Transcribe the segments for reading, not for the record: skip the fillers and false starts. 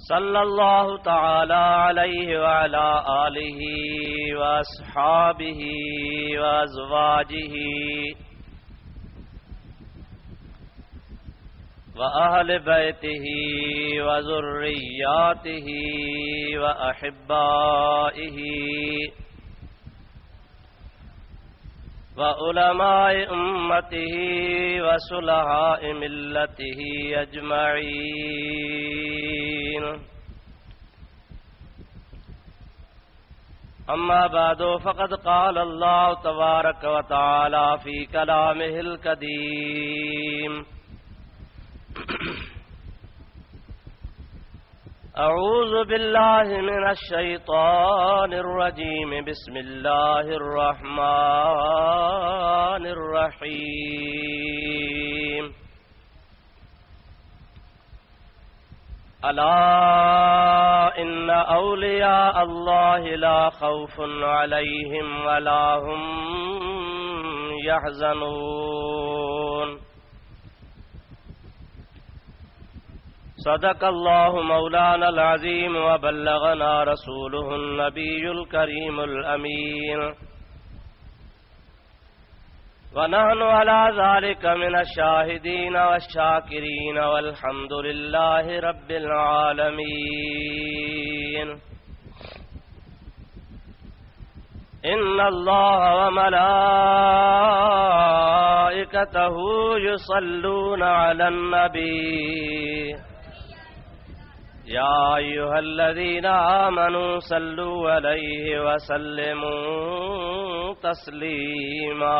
सल्लल्लाहु तआला अलैहि व अला आलिहि व अस्हाबिहि व अज़वाजिहि व अहले बैतिहि व ज़ुर्रिय्यातिहि व अहिब्बाइहि व उलमाए उम्मतिहि व सुलहाए मिल्लतिहि अजमईन। अम्मा बादो फ़क़द क़ाल अल्लाहु तबारक व तआला फ़ी कलामिहिल कदीम अऊज़ु बिल्लाहि मिनश शैतानिर रजीम बिस्मिल्लाहिर रहमानिर रहीम। अला इन्न औलिया अल्लाहि ला खौफुन अलैहिम वला हुम यहज़नून। सदक़ल्लाहु मौलानल अज़ीम व बल्लगना रसूलुहुन नबियुल करीमुल अमीन व नहनु अला ज़ालिका मिनश शाहिदीन वश्शाकिरीन वल्हम्दुलिल्लाहि रब्बिल आलमीन। इन्नल्लाह व मलाइकतहु युसल्लूना अलन नबी या अय्युहल्लज़ीना आमनू सल्लू अलैहि व सल्लिमू तस्लीमा।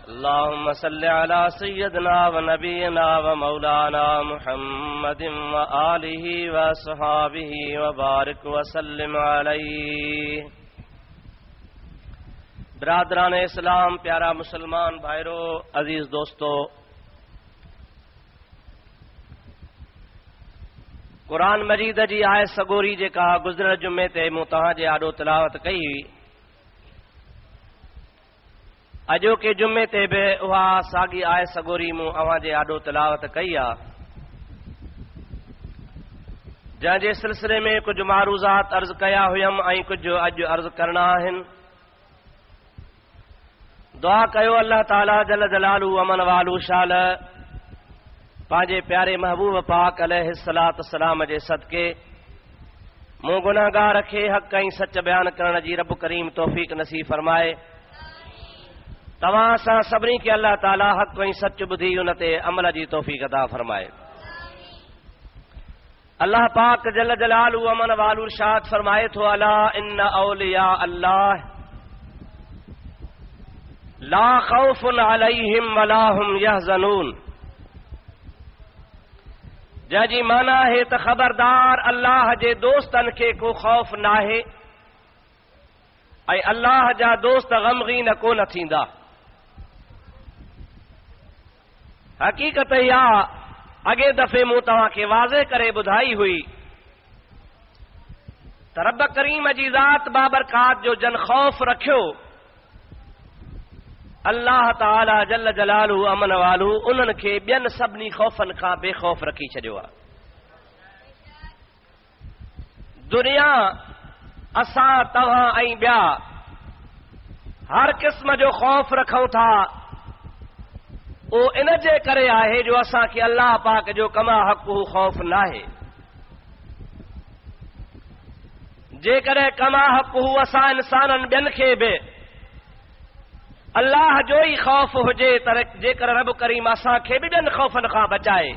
अल्लाहुम्मा सल्लि अला सय्यदिना व नबीना व मौलाना मुहम्मदिन व आलिहि व अस्हाबिहि व बारिक व सल्लिम अलैहि। बिरादरान इस्लाम, प्यारा मुसलमान भाइरो, अजीज दोस्तों, कुरान मजीद जी आयत सगोरी जेका गुज़िरियल जुमे ते मूं तव्हांजे आॾो तिलावत कई हुई, अॼोके जुमे ते बि उहा साॻी आयत सगोरी मूं अव्हांजे आॾो तिलावत कई आहे, जंहिंजे सिलसिले में कुझु मारूज़ात अर्ज़ कया हुयमि ऐं कुझु अॼु अर्ज़ करणा आहिनि। दुआ कयो अल्लाह ताला जल जलालू अमन वालू शाल पंहिंजे प्यारे महबूब पाक अलैहिस्सलात सलाम जे सदके मूं गुनाहगार खे हक़ ऐं सच बयान करण जी रब करीम तौफ़ीक़ नसीब फरमाए। तव्हां सां सभिनी खे अल्लाह ताला हक़ ऐं सच ॿुधी उन ते अमल जी तौफ़ीक़ अता फरमाए। अल्लाह पाक जल जलालू अमन वालू इरशाद फरमाए थो, अला इन्न औलिया अल्लाह ला खौफुन अलैहिम वला हुम यहज़नून। जंहिंजी माना है त ख़बरदार अल्लाह जे दोस्तनि खे को खौफ़ नाहे ऐं अल्लाह जा दोस्त ग़मगीन कोन थींदा। हक़ीक़त इहा अॻे दफ़े मूं तव्हांखे वाज़े करे ॿुधाई हुई त रब करीम जी ज़ात बाबरकात जो जन खौफ़ रखियो, अल्लाह ताला जल जलालू अमन वालू उन्हनि खे ॿियनि सभिनी ख़ौफ़नि खां बेखौफ़ रखी छॾियो आहे। दुनिया असां तव्हां ऐं ॿिया हर क़िस्म जो खौफ़ रखूं था, उहो इन जे करे आहे जो असांखे अल्लाह पाक जो कमा हक़ खौफ़ नाहे। जेकॾहिं कमा हक़ असां इंसाननि ॿियनि खे बि अल्लाह जो ई खौफ़ हुजे त जेकर रब करीम असांखे बि ॿियनि खौफ़नि खां बचाए,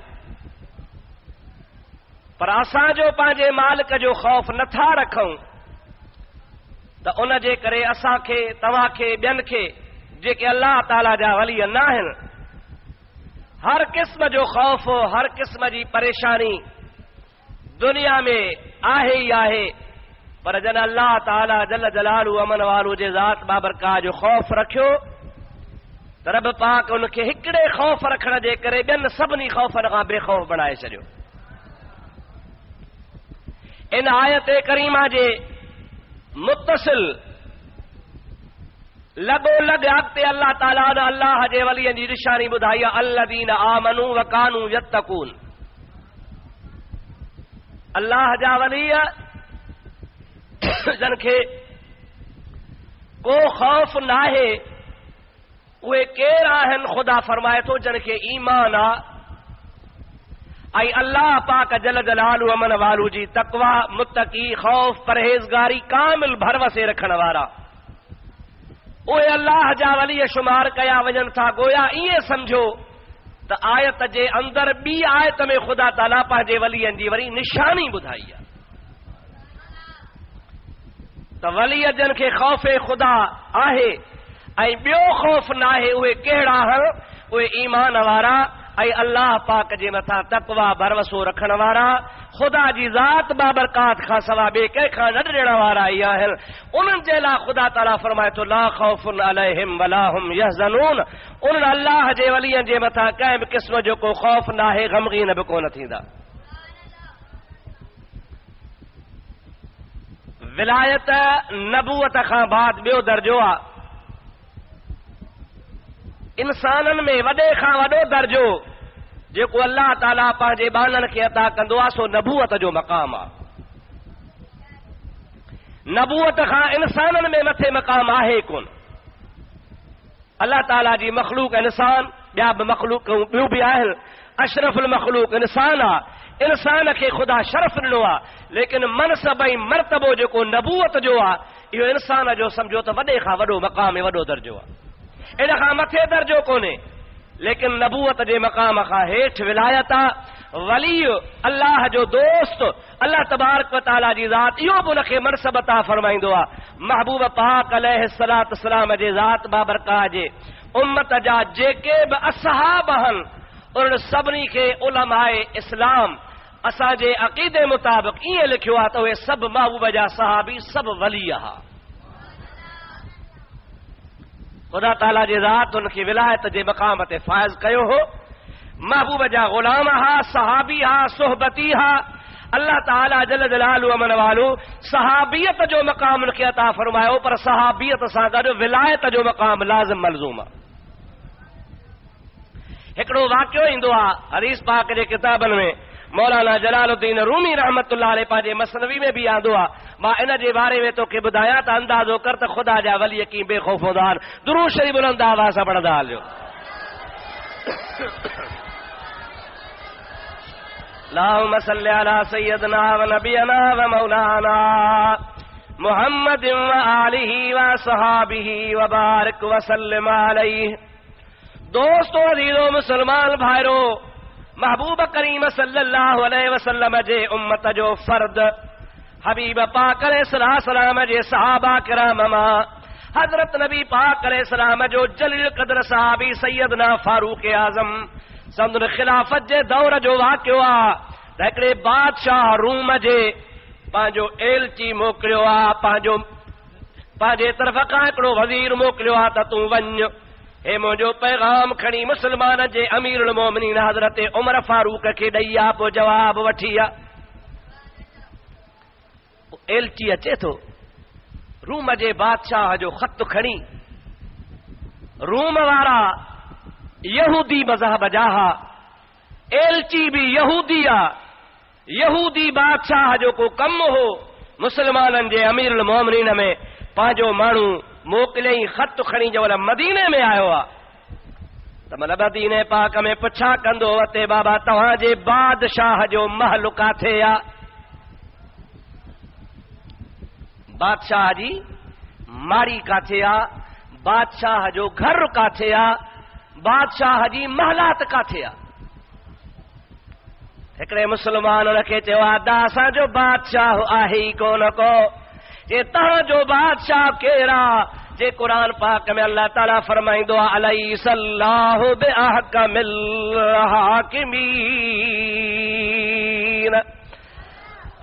पर असांजो पंहिंजे मालिक जो खौफ़ नथा रखूं त उन जे करे असांखे तव्हांखे ॿियनि खे जेके अल्लाह ताला जा वली न आहिनि हर क़िस्म जो खौफ़ हर क़िस्म जी परेशानी दुनिया में आहे ई आहे, पर जन अल्लाह ताला जल जलालू अमन वालू जे ज़ात बाबरकात जो खौफ़ रखियो त रब पाक उनखे हिकिड़े खौफ़ रखण जे करे ॿियनि सभिनी खौफ़नि खां बेखौफ़ बणाए छॾियो। इन आयत करीमा जे मुत्तसिल लगो लग अॻिते अल्लाह ताला ने अल्लाह जे वलीअ जी निशानी ॿुधाई आहे, अल्लज़ीना आमनू व कानू यत्तकून। अल्लाह जा वली जन खे को खौफ नाहे, उहे केर आहिनि? ख़ुदा फरमाए थो जन खे ईमान आहे ऐं अल्लाह पाक जल जलालु अमन वालू जी तक़वा, मुत्तकी, खौफ, परहेज़गारी, कामिल भरवसे रखण वारा, उहे अल्लाह जा वली शुमार कया वञनि था। गोया ईअं सम्झो त आयत जे अंदरि ॿी आयत में ख़ुदा ताला पंहिंजे वलीअनि जी वरी निशानी ॿुधाई आहे त वली जन खे खौफ़े ख़ुदा आहे ऐं ॿियो खौफ़ न आहे। उहे कहिड़ा आहिनि? उहे ईमान वारा ऐं अल्लाह पाक जे मथां तक़वा भरवसो रखण वारा, ख़ुदा जी ज़ात बाबरकात खां सवा ॿिए कंहिंखां न ॾियण वारा ई आहिनि। उन्हनि जे लाइ ख़ुदा ताला फरमाए थो ला ख़ौफ़ुन अलैहिम वला हुम यहज़नून। उन्हनि अल्लाह जे वलीअनि जे मथां कंहिं बि क़िस्म जो को खौफ़ न आहे, ग़मगीन बि कोन थींदा। विलायत नबूअत खां बाद ॿियो दर्जो आहे। इंसाननि में वॾे खां वॾो दर्जो जेको अल्लाह ताला पंहिंजे बाननि खे अता कंदो आहे सो नबूअत जो मक़ाम आहे। नबूअत खां इंसाननि में मथे मक़ाम आहे कोन। अल्लाह ताला जी मखलूक इंसान, ॿिया बि मखलूक ॿियूं बि आहिनि। अशरफुल मखलूक इंसान आहे। इंसान खे ख़ुदा शरफ़ ॾिनो आहे, लेकिन मनसब ऐं मर्तबो जेको नबूअत जो आहे इहो इंसान जो सम्झो त वॾे खां वॾो मक़ाम ऐं वॾो दर्जो आहे। इन खां मथे दर्जो कोन्हे, लेकिन नबूअत जे मक़ाम खां हेठि विलायत आहे। वली अल्लाह जो दोस्त, अल्लाह तबारक व तआला जी ज़ात, इहो बि उनखे मनसब अता फरमाईंदो आहे। महबूब पाक अलैहिस्सलातु वस्सलाम जे ज़ात बाबरकात जे उम्मत जा जेके बि असहाब आहिनि, उन्हनि सभिनी खे उलमाए इस्लाम असांजे अक़ीदे मुताबिक़ ईअं लिखियो आहे त उहे सभु महबूब जा सहाबी सभु वली हुआ। ख़ुदा ताला जे ज़ात उनखे विलायत जे मक़ाम ते फ़ाइज़ कयो हो। महबूब जा ग़ुलाम हा, सहाबी हा, सोहबती हा। अल्लाह ताला जल जलालु अमन वालू सहाबियत जो मक़ाम उनखे अता फरमायो, पर सहाबियत सां गॾु विलायत जो मक़ाम लाज़िम मलज़ूम आहे। हिकिड़ो वाक़ियो ईंदो आहे हदीस पाक जे किताबनि में। मौलाना जलालुद्दीन रूमी रहमतुल्लाह अलैह पंहिंजे मसनवी में बि आंदो आहे। मां इन जे बारे में तोखे ॿुधायां त अंदाज़ो कर त ख़ुदा जा वली कीअं बेखौफ़ हूंदा आहिनि। दुरूद शरीफ़ बुलंद आवाज़ सां पढ़ंदा हलियो। अल्लाहुम्मा सल्लि अला सय्यदना व नबियना व मौलाना मुहम्मदिन व आलिहि व सहाबिहि व बारिक व सल्लिम अलैहि। दोस्तों, अज़ीज़ो मुसलमान भाइरो, महबूब करीम सल्लल्लाहु अलैहि वसल्लम जे उम्मत जो फर्द हबीब पाक अलैहिस्सलाम जे सहाबा किराम मां हज़रत नबी पाक अलैहिस्सलाम जो जलील क़द्र सहाबी सैयदना फारूक आज़म संदन खिलाफत जे दौर जो वाक़ियो आहे त हिकिड़े बादशाह रूम जे पंहिंजो एलची मोकिलियो आहे, पंहिंजे तरफ़ खां हिकिड़ो वज़ीर मोकिलियो आहे त तूं वञ, हे मुंहिंजो पैगाम खणी मुसलमान जे अमीरुल मोमिनीन हज़रत उमर फारूक खे ॾेई आ। पोइ जवाब वठी आ। एलची अचे थो रूम जे बादशाह जो ख़त खणी। रूम वारा यहूदी मज़हब जा हा, एलची बि यहूदी आ। यहूदी बादशाह जो को कमु हो मुसलमाननि जे अमीरुल मोमिनीन में पंहिंजो माण्हू मोकिलियईं, ख़त खणी जो मदीने में आयो आहे त मन मदीने पाक में पुछा कंदो अते बाबा तव्हांजे बादशाह जो महल काथे आहे? बादशाह जी माड़ी काथे आहे? बादशाह जो घर काथे आहे? बादशाह जी महलात काथे आहे? हिकिड़े मुसलमान खे चयो आहे असांजो बादशाह आहे ई कोन को। जे तव्हांजो बादशाह केरा? जे क़ुरान पाक में अल्लाह ताला फरमाईंदो आहे अलैहिस्सलाहु बिअहकमिल हाकिमीन।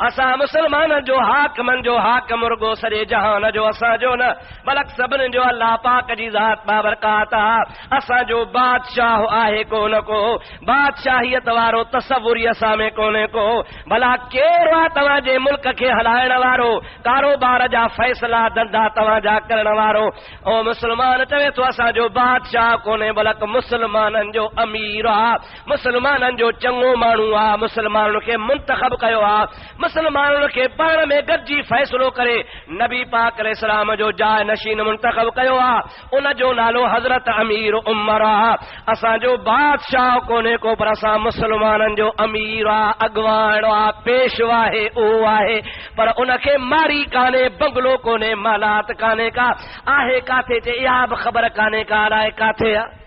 असां मुसलमाननि जो हाकमनि जो हाकम रुगो सॼे जहान जो असांजो न बल्कि सभिनी जो अल्लाह पाक जी ज़ात बाबरकात आहे। असांजो बादशाह आहे कोन को, बादशाहियत वारो तसवुर असां में कोन्हे को। भला केरु आहे तव्हांजे मुल्क खे हलाइण वारो, कारोबार जा फ़ैसिला धंधा तव्हांजा करण वारो? ओ मुस्लमान चवे थो असांजो बादशाह कोन्हे बल्कि मुसलमाननि जो अमीर आहे, मुसलमाननि जो चङो माण्हू आहे, मुसलमाननि खे मुंतखब कयो आहे, मुसलमाननि खे पाण में गॾिजी फ़ैसिलो करे नबी पाक अलैहिस्सलाम जो जाइ नशीन मुंतखब कयो आहे। उन जो नालो हज़रत अमीर उमर आहे। असांजो बादशाह कोन्हे को पर असां मुसलमाननि जो अमीर आहे, अॻवान आहे, पेशवा आहे, उहो आहे। पर उनखे मारी कान्हे, बंगलो कोन्हे, मालात कान्हे का, आहे काथे चे इहा बि ख़बर कान्हे का अलाए काथे आहे।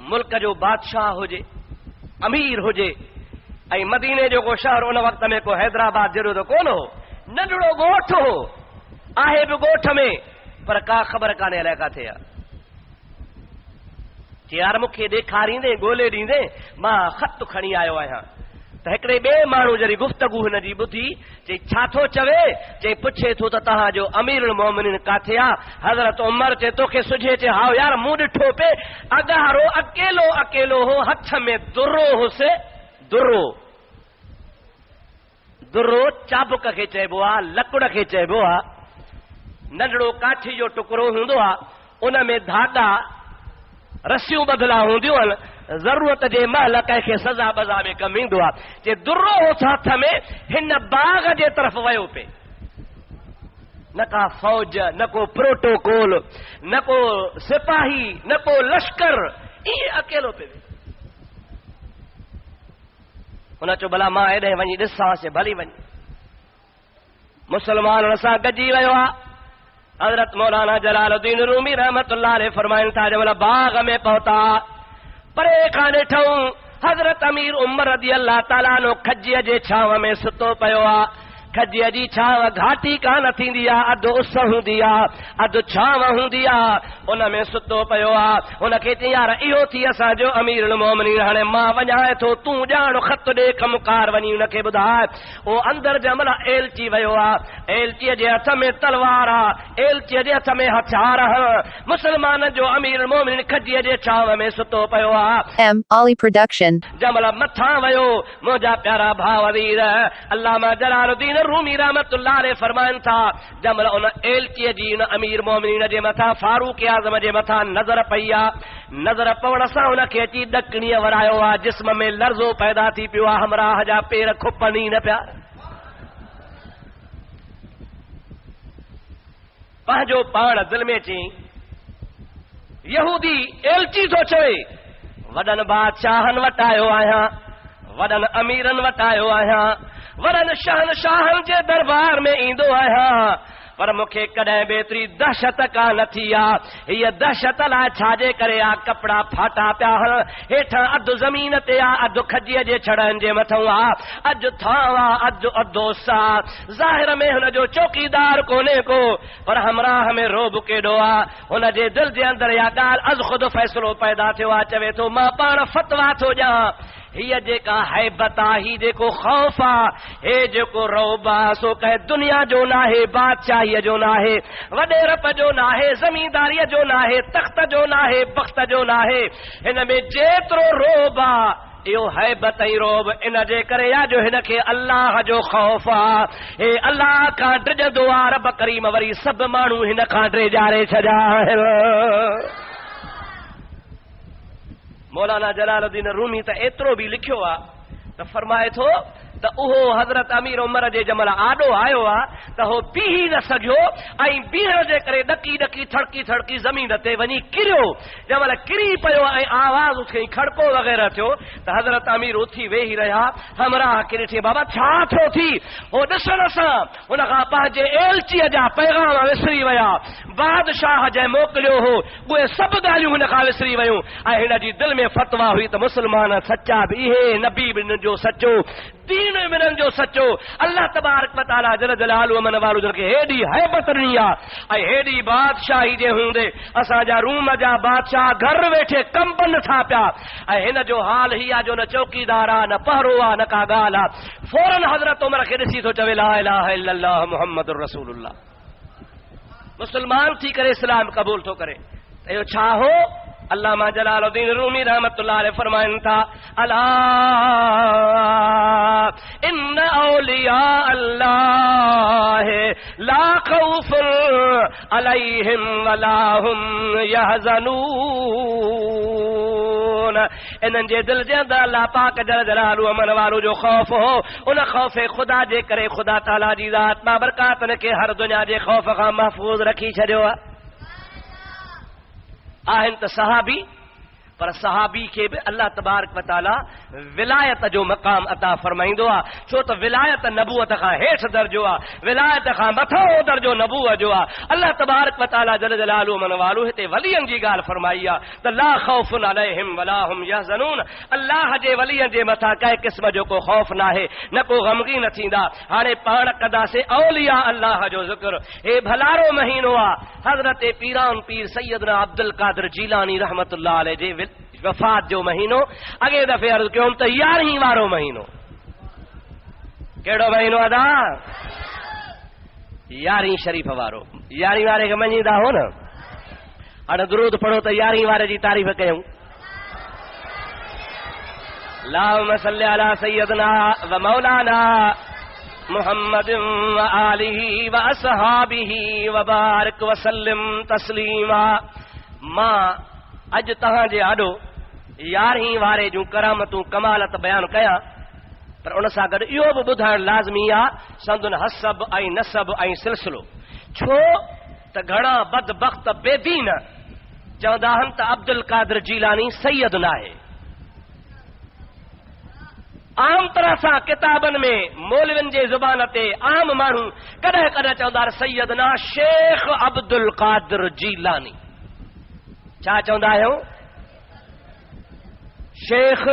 मुल्क जो बादशाह हुजे, अमीर हुजे, ऐं मदीने जो को शहर उन वक़्त में को हैदराबाद जहिड़ो त कोन हो, नंढड़ो ॻोठ हो, आहे बि ॻोठ में, पर का ख़बर कान्हे अलाए काथे आहे। यार मूंखे ॾेखारींदे ॻोल्हे ॾींदे मां ख़त खणी आयो आहियां। त हिकिड़े ॿिए माण्हू जॾहिं गुफ़्तगू हिन जी ॿुधी, चई छा थो चवे? चई पुछे थो त तव्हांजो अमीरुल मोमिनीन काथे आहे? हज़रत उमर चए तोखे सुझे? चए हा यार मूं ॾिठो पे, अॻारो अकेलो अकेलो हो, हथ में दुर्रो हुसे। दुर्रो, दुर्रो चाबुक खे चइबो आहे, लकुड़ खे चइबो आहे। नंढड़ो काठी जो टुकड़ो हूंदो आहे, उन में धागा रसियूं बदला हूंदियूं आहिनि, ज़रूरत जे महिल कंहिंखे सज़ा बज़ा में कमु ईंदो आहे। जे दुर्रो होस हथ में, हिन बाग़ जे तरफ़ वियो पे, न का फौज, न को प्रोटोकॉल, न को सिपाही, न को लश्कर, ईअं अकेलो पे। हुन चयो भला मां हेॾे वञी ॾिसांसि, भली वञी। मुसलमाननि सां गॾिजी वियो आहे। हज़रत मौलाना जलालुद्दीन रूमी रहमतुल्लाह अलैह फरमाइनि था जब बाग़ में पहुता, परे खां ॾिठऊं हज़रत अमीर उमर रज़ी अल्लाह ताला नो खजीअ जे छांव में सुतो पियो आहे। खजीअ जी छांव घाटी कान थींदी आहे, अधु उस हूंदी आहे, अधु छांव हूंदी आहे, उन में सुतो पियो आहे। हुनखे चई यार इहो थी असांजो अमीरुल मोमिनीन, हाणे मां वञाए थो, तूं ॼाण ख़त ॾे कमकार वञी हुनखे ॿुधाए। उहो अंदरि जंहिं महिल एलची वियो आहे, एलचीअ जे हथ में तलवार आहे, एलचीअ जे हथ में हथियार आहे। मुसलमाननि जो अमीरुल मोमिनीन खजीअ जे छांव में सुतो पियो आहे। Ali Production. जंहिं महिल मथां वियो मुंहिंजा प्यारा भाउ वीर अल्लामा जलालुद्दीन रूमी रहमतुल्लाह अलैह फरमाइनि था जंहिं महिल उन एलचीअ जी उन अमीर मोमिनीन जे मथां फारूक आज़म जे मथां नज़र पई आहे, नज़र पवण सां हुनखे अची ॾकणीअ वरायो आहे, जिस्म में लर्ज़ो पैदा थी पियो आहे, हमराह जा पेर खुपनि न पिया। पंहिंजो पाण दिलि में चई यहूदी एलची थो चवे, वॾनि बादशाहनि वटि आयो आहियां, वॾनि अमीरनि वटि आयो आहियां, वॾनि शहनशाहनि जे दरबार में ईंदो आहियां, पर मूंखे कॾहिं बि एतिरी दहशत कान थी आहे। हीअ दहशत लाइ छाजे करे आहे? कपिड़ा फाटा पिया हल, हेठां अधु ज़मीन ते आहे, अधु खजीअ जे छड़नि जे मथां आहे, अधु थांव आहे, अधु अदोस आहे। ज़ाहिर में हुनजो चौकीदार कोन्हे को, पर हमराह में रोब केॾो आहे। हुनजे दिलि जे अंदरि इहा ॻाल्हि अज़ ख़ुदि फ़ैसिलो पैदा थियो आहे। चवे थो मां पाण फतवा थो ॾियां, हीअ जेका हैबत आहे, ही जेको ख़ौफ़ आहे, हे जेको रौब आहे, सो कंहिं दुनिया जो नाहे, बादशाहीअ जो नाहे, वॾेरप जो नाहे, ज़मींदारीअ जो नाहे, तख़्त जो नाहे, बख़्त जो नाहे। हिन में जेतिरो रोब आहे इहो हैबत ऐं रोब इन जे करे आहे जो हिनखे अल्लाह जो ख़ौफ़ आहे। हे अल्लाह खां डिॼंदो आहे, रब करीम वरी सभु माण्हू हिन खां ड्रेजारे छॾिया आहिनि। मौलाना जलालुद्दीन रूमी त एतिरो बि लिखियो आहे त फरमाए थो त उहो हज़रत अमीर उमर जे जंहिं महिल आॾो आयो आहे त उहो बीही न सघियो ऐं बीहण जे करे ॾकी ॾकी थड़की थड़की ज़मीन ते वञी किरियो। जंहिं महिल किरी पियो ऐं आवाज़ उथी खड़को वग़ैरह थियो त हज़रत अमीर उथी वेही रहिया, हमराह खे ॾिठे बाबा छा थियो थी? हो ॾिसण सां हुन खां पंहिंजे एलचीअ जा पैगाम विसरी विया, बादशाह जंहिं मोकिलियो हो उहे सभु ॻाल्हियूं हिन खां विसरी वियूं ऐं हिन जी दिलि में फतवा हुई त मुस्लमान सचा बि इहे, नबी बि हिन जो सचो, दीन दीन मिलन जो सचो अल्लाह तबारक व तआला जल जलालु मन वालू जन के हेडी हैबत नहीं आ ऐं हेडी बादशाही जे हूंदे असांजा रूम जा बादशाह घर वेठे कंपन था पिया ऐं हिन जो हाल ही आ जो न चौकीदार आ न पहरो आ न का ॻाल्हि आ फौरन हज़रत उमर खे ॾिसी थो चवे ला इलाहा इल्लल्लाह मुहम्मदुर रसूलुल्लाह मुसलमान थी करे इस्लाम क़बूल थो करे त इहो छा हो अल्लामा जलालुद्दीन रूमी रहमतुल्लाह अलैहि फरमाइनि था अला इन्न औलिया अल्लाह ला खौफुन अलैहिम वला हुम यहज़नून इन्हनि जे दिल जे अंदरि अल्लाह पाक जल जलालु अमन वालो जो खौफ हो उन खौफ खुदा जे करे खुदा ताला जी ज़ात बाबरकातन खे हर दुनिया जे खौफ खां महफूज़ रखी छॾियो आहे आहिनि त सहाबी पर सहाबी खे बि अल्लाह तबारक व तआला विलायत जो मक़ाम अता फरमाईंदो आहे छो त विलायत नबूअत खां हेठि दर्जो आहे विलायत खां मथां दर्जो नबूअत जो आहे अल्लाह तबारक व तआला जल जलालु मन वालू हिते वलियनि जी ॻाल्हि फरमाई आहे त ला खौफुन अलैहिम वला हुम यहज़नून अल्लाह जे वलियनि जे मथां कंहिं क़िस्म जो को खौफ़ नाहे न को ग़मगीन थींदा हाणे पाण कंदासीं औलिया अल्लाह जो ज़िक्र हे भलारो महीनो आहे हज़रत पीरान पीर सैयदना अब्दुल कादिर जीलानी रहमतुल्लाह अलैहि जे वफ़ात जो महीनो अॻे दफ़े अर्ज़ कयो त 11 वारो महीनो कहिड़ो महीनो अदा 11 शरीफ़ वारो 11 वारे खे मञींदा हो न हाणे दुरूद पढ़ो त 11 वारे जी तारीफ़ कयूं अल्लाहुम्म सल्लि अला सय्यदना व मौलाना मुहम्मद व आलिहि व असहाबिहि व बारिक व सल्लिम तस्लीमा मां अॼु तव्हांजे आॾो 11 वारे जूं करामतूं कमालत बयान कयां पर उन सां गॾु इहो बि ॿुधाइणु लाज़मी आहे संदुन हसब ऐं नसब ऐं सिलसिलो छो त घणा बदबख़्त बेदीन चवंदा आहिनि त अब्दुल कादिर जीलानी सैयद न आहे आम तरह सां किताबनि में मौलवियुनि जे ज़ुबान ते आम माण्हू कॾहिं कॾहिं चवंदा सैयद न शेख अब्दुल कादिर जीलानी छा चवंदा आहियो शेख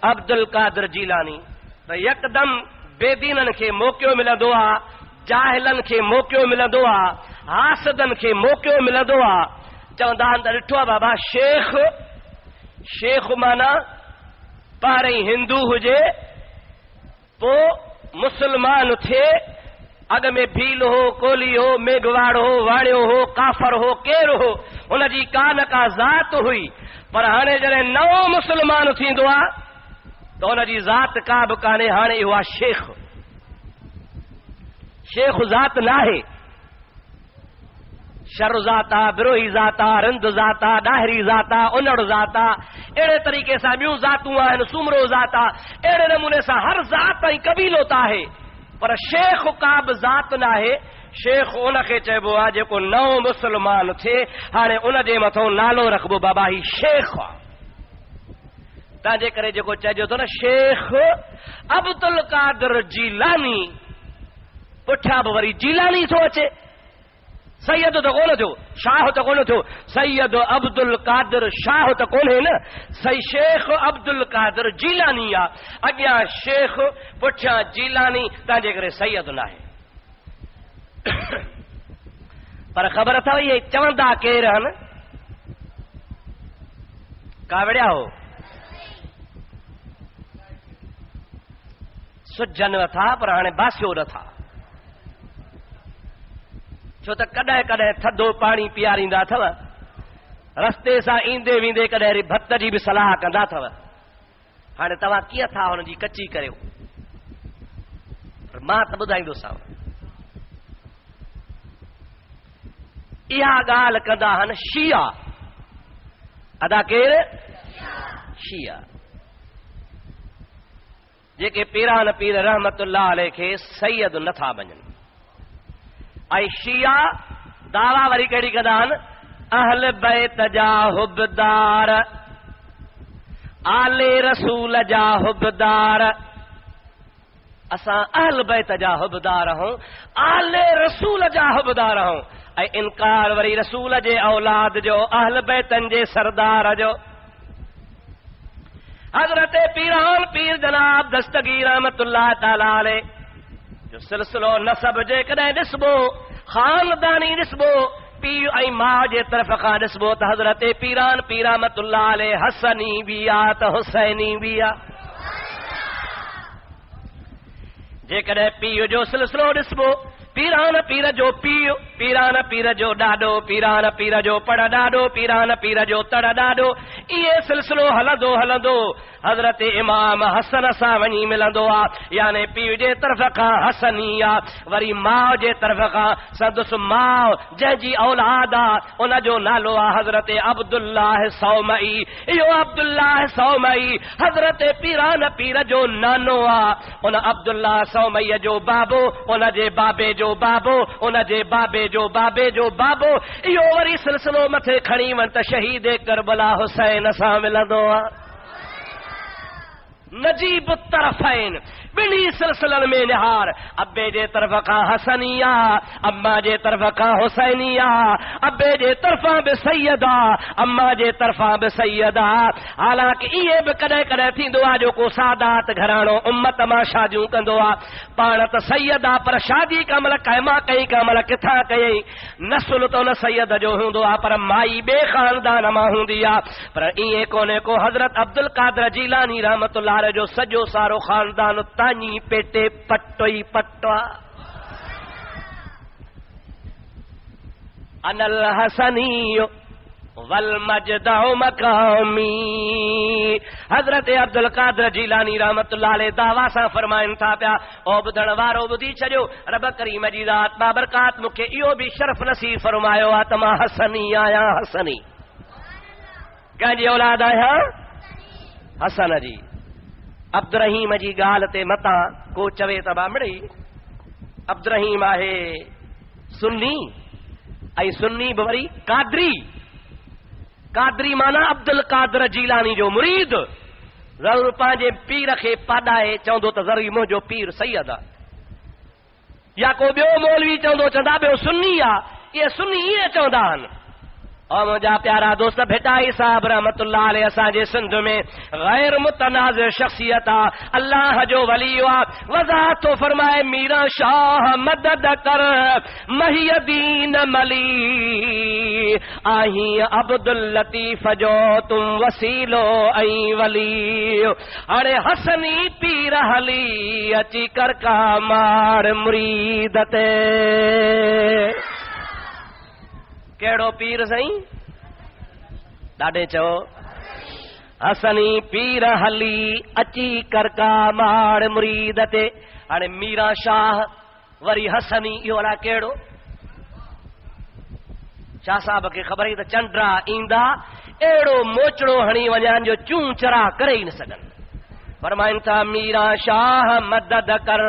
अब्दुल कादिर जीलानी त यकदम बेदीननि खे मौक़ो मिलंदो आहे जाहिलनि खे मौक़ो मिलंदो आहे हासदनि खे मौक़ो मिलंदो आहे चवंदा आहिनि त ॾिठो आहे बाबा शेख माना पहिरीं हिंदू हुजे पोइ मुसलमान थिए अॻ में भील हो कोली हो मेघवाड़ हो वाणियो हो काफ़र हो केरु हो हुनजी का न का ज़ात हुई पर हाणे जॾहिं नओं मुसलमान थींदो आहे त हुनजी ज़ात का बि कान्हे हाणे इहो आहे शेख ज़ात नाहे शर ज़ात आहे बिरोही ज़ात आहे रिंद ज़ात आहे ॾाहिरी ज़ात आहे उनड़ ज़ात आहे अहिड़े तरीक़े सां ॿियूं ज़ातूं आहिनि सुमरो ज़ात आहे अहिड़े नमूने सां हर ज़ात ऐं कबीलो त आहे पर शेख का बि ज़ात न आहे शेख उनखे चइबो आहे जेको नओं मुसलमान थिए हाणे उन जे मथां नालो रखबो बाबा ही शेख आहे तंहिंजे करे जेको चइजो थो न शेख अब्दुल कादिर जीलानी पुठियां बि वरी जीलानी थो अचे सैयद त कोन थियो शाह त कोन थियो सैयद अब्दुल कादिर शाह त कोन्हे न सही शेख अब्दुल कादिर जीलानी आहे अॻियां शेख पुठियां जीलानी तंहिंजे करे सैयद न आहे पर ख़बर अथव इहे चवंदा केरु आहिनि कावड़िया हो सुजनि नथा पर हाणे बासियो नथा छो त कॾहिं कॾहिं थधो पाणी पीआरींदा अथव रस्ते सां ईंदे वेंदे कॾहिं भत जी बि सलाह कंदा अथव हाणे तव्हां कीअं था हुनजी कची करियो मां त ॿुधाईंदोसांव इहा ॻाल्हि कंदा आहिनि शिया अदा केरु शिया जेके पीरान पीर रहमतुल्लाह अलैहि खे सैयद नथा मञनि ऐं शिया दावा वरी कहिड़ी कंदा आहिनि अहल बैत जा हुबदार आले रसूल जा हुबदार असां अहल बैत जा हुबदार आहियूं आले रसूल जा हुबदार आहियूं ऐं इनकार वरी रसूल जे औलाद जो अहल बैतनि जे सरदार जो हजरत पीरान पीर जनाब दस्तगीर रहमतुल्लाह ताला अलैह जो सिलसिलो नसब जे कदे ॾिसबो खानदानी ॾिसबो पीर ऐं मां जे तरफ़ खां ॾिसबो त हजरत पीरान पीर रहमतुल्लाह अलैह हसनी भी आ त हुसैनी भी आ। जेकॾहिं पीर जो सिलसिलो ॾिसबो पीरान पीर जो पीउ पीरान पीर जो ॾाॾो पीरान पीर जो पड़ ॾाॾो पीरान पीर जो तड़ ॾाॾो इहे सिलसिलो हलंदो हलंदो हज़रत इमाम हसन सां वञी मिलंदो आहे। यानी पीउ जे तरफ़ खां हसनी आहे वरी माउ जे तरफ़ खां संदसि माउ जंहिंजी औलाद आहे उन जो नालो आहे हज़रत अब्दुल्लाह सौमई। इहो अब्दुल्लाह सौमई हज़रत पीरान पीर जो नानो आहे। उन अब्दुल्लाह सौमईअ जो बाबो उन जे बाबे जो बाबो उन जे बाबे जो बाबे जो बाबो इहो वरी सिलसिलो मथे खणी वञ त शहीद करबला हुसैन सां मिलंदो आहे। नजीब तरफ़ैन ॿिन्ही सिलसिलनि में निहार अब्बे जे तरफ़ खां हसनिया अम्मा जे तरफ़ खां हुसैनिया अब्बे जे तरफ़ां बि सैयदा अम्मा जे तरफ़ां बि सैयदा। हालांकि इहे बि कॾहिं कॾहिं थींदो आहे जो को सादात घराणो उम्मत मां शादियूं कंदो आहे पाण त सैयद आहे पर शादी कमल क़ैमा कई कमल किथां कयई नसुल त उन सैयद जो हूंदो आहे पर माई ॿिए ख़ानदान मां हूंदी आहे। पर ईअं कोन्हे को हज़रत अब्दुल कादर जीलानी रहमतुल्लाह अलैह जो सॼो सारो ख़ानदान तानी पेटे पट्टो ई पट्टा अनल हसनी वल मजदउ मकामी। हजरत अब्दुल कादर जीलानी रहमतुल्लाह अलैह दावा सां फरमाइनि था पिया ओ ॿुधण वारो ॿुधी छॾियो रब करीम जी ज़ात बाबरकात मूंखे इहो बि शरफ़ नसीब फरमायो आहे त मां हसनी आहियां। हसनी कंहिंजी औलाद आहियां हसन जी। अब्दुर्रहीम जी ॻाल्हि ते मतां को चवे त बामड़ी अब्दुर्रहीम आहे सुन्नी ऐं सुन्नी बि वरी कादरी। कादरी माना अब्दुल कादर जीलानी जो मुरीद ज़रूर पंहिंजे पीर खे पाॾाए चवंदो त ज़रूर मुंहिंजो पीर सैयद आहे या को ॿियो मौलवी चवंदो चवंदा ॿियो सुन्नी आहे। इहे सुन्नी ईअं चवंदा आहिनि। और मुंहिंजा प्यारा दोस्त भेटाई साहब रहमतुल्लाह अलैह असांजे सिंध में गैर मुतनाज़िर शख्सियत आहे अल्लाह जो वली आहे। वज़ाहत थो फरमाए मीरा शाह मदद कर महियदीन मली आही अब्दुल लतीफ़ जो तुम वसीलो ऐं वली। हाणे हसनी पीर हली अची कर का मार मुरीद ते कहिड़ो पीर साईं ॾाढे चओ हसनी पीर हली अची करका माड़ मुरीद ते। हाणे मीरा शाह वरी हसनी इहो अलाए कहिड़ो शाह साहब खे ख़बर ई त चंडा ईंदा अहिड़ो मोचड़ो हणी वञनि जो चूं चरा करे ई न सघनि। फरमाइनि था मीरा शाह मदद कर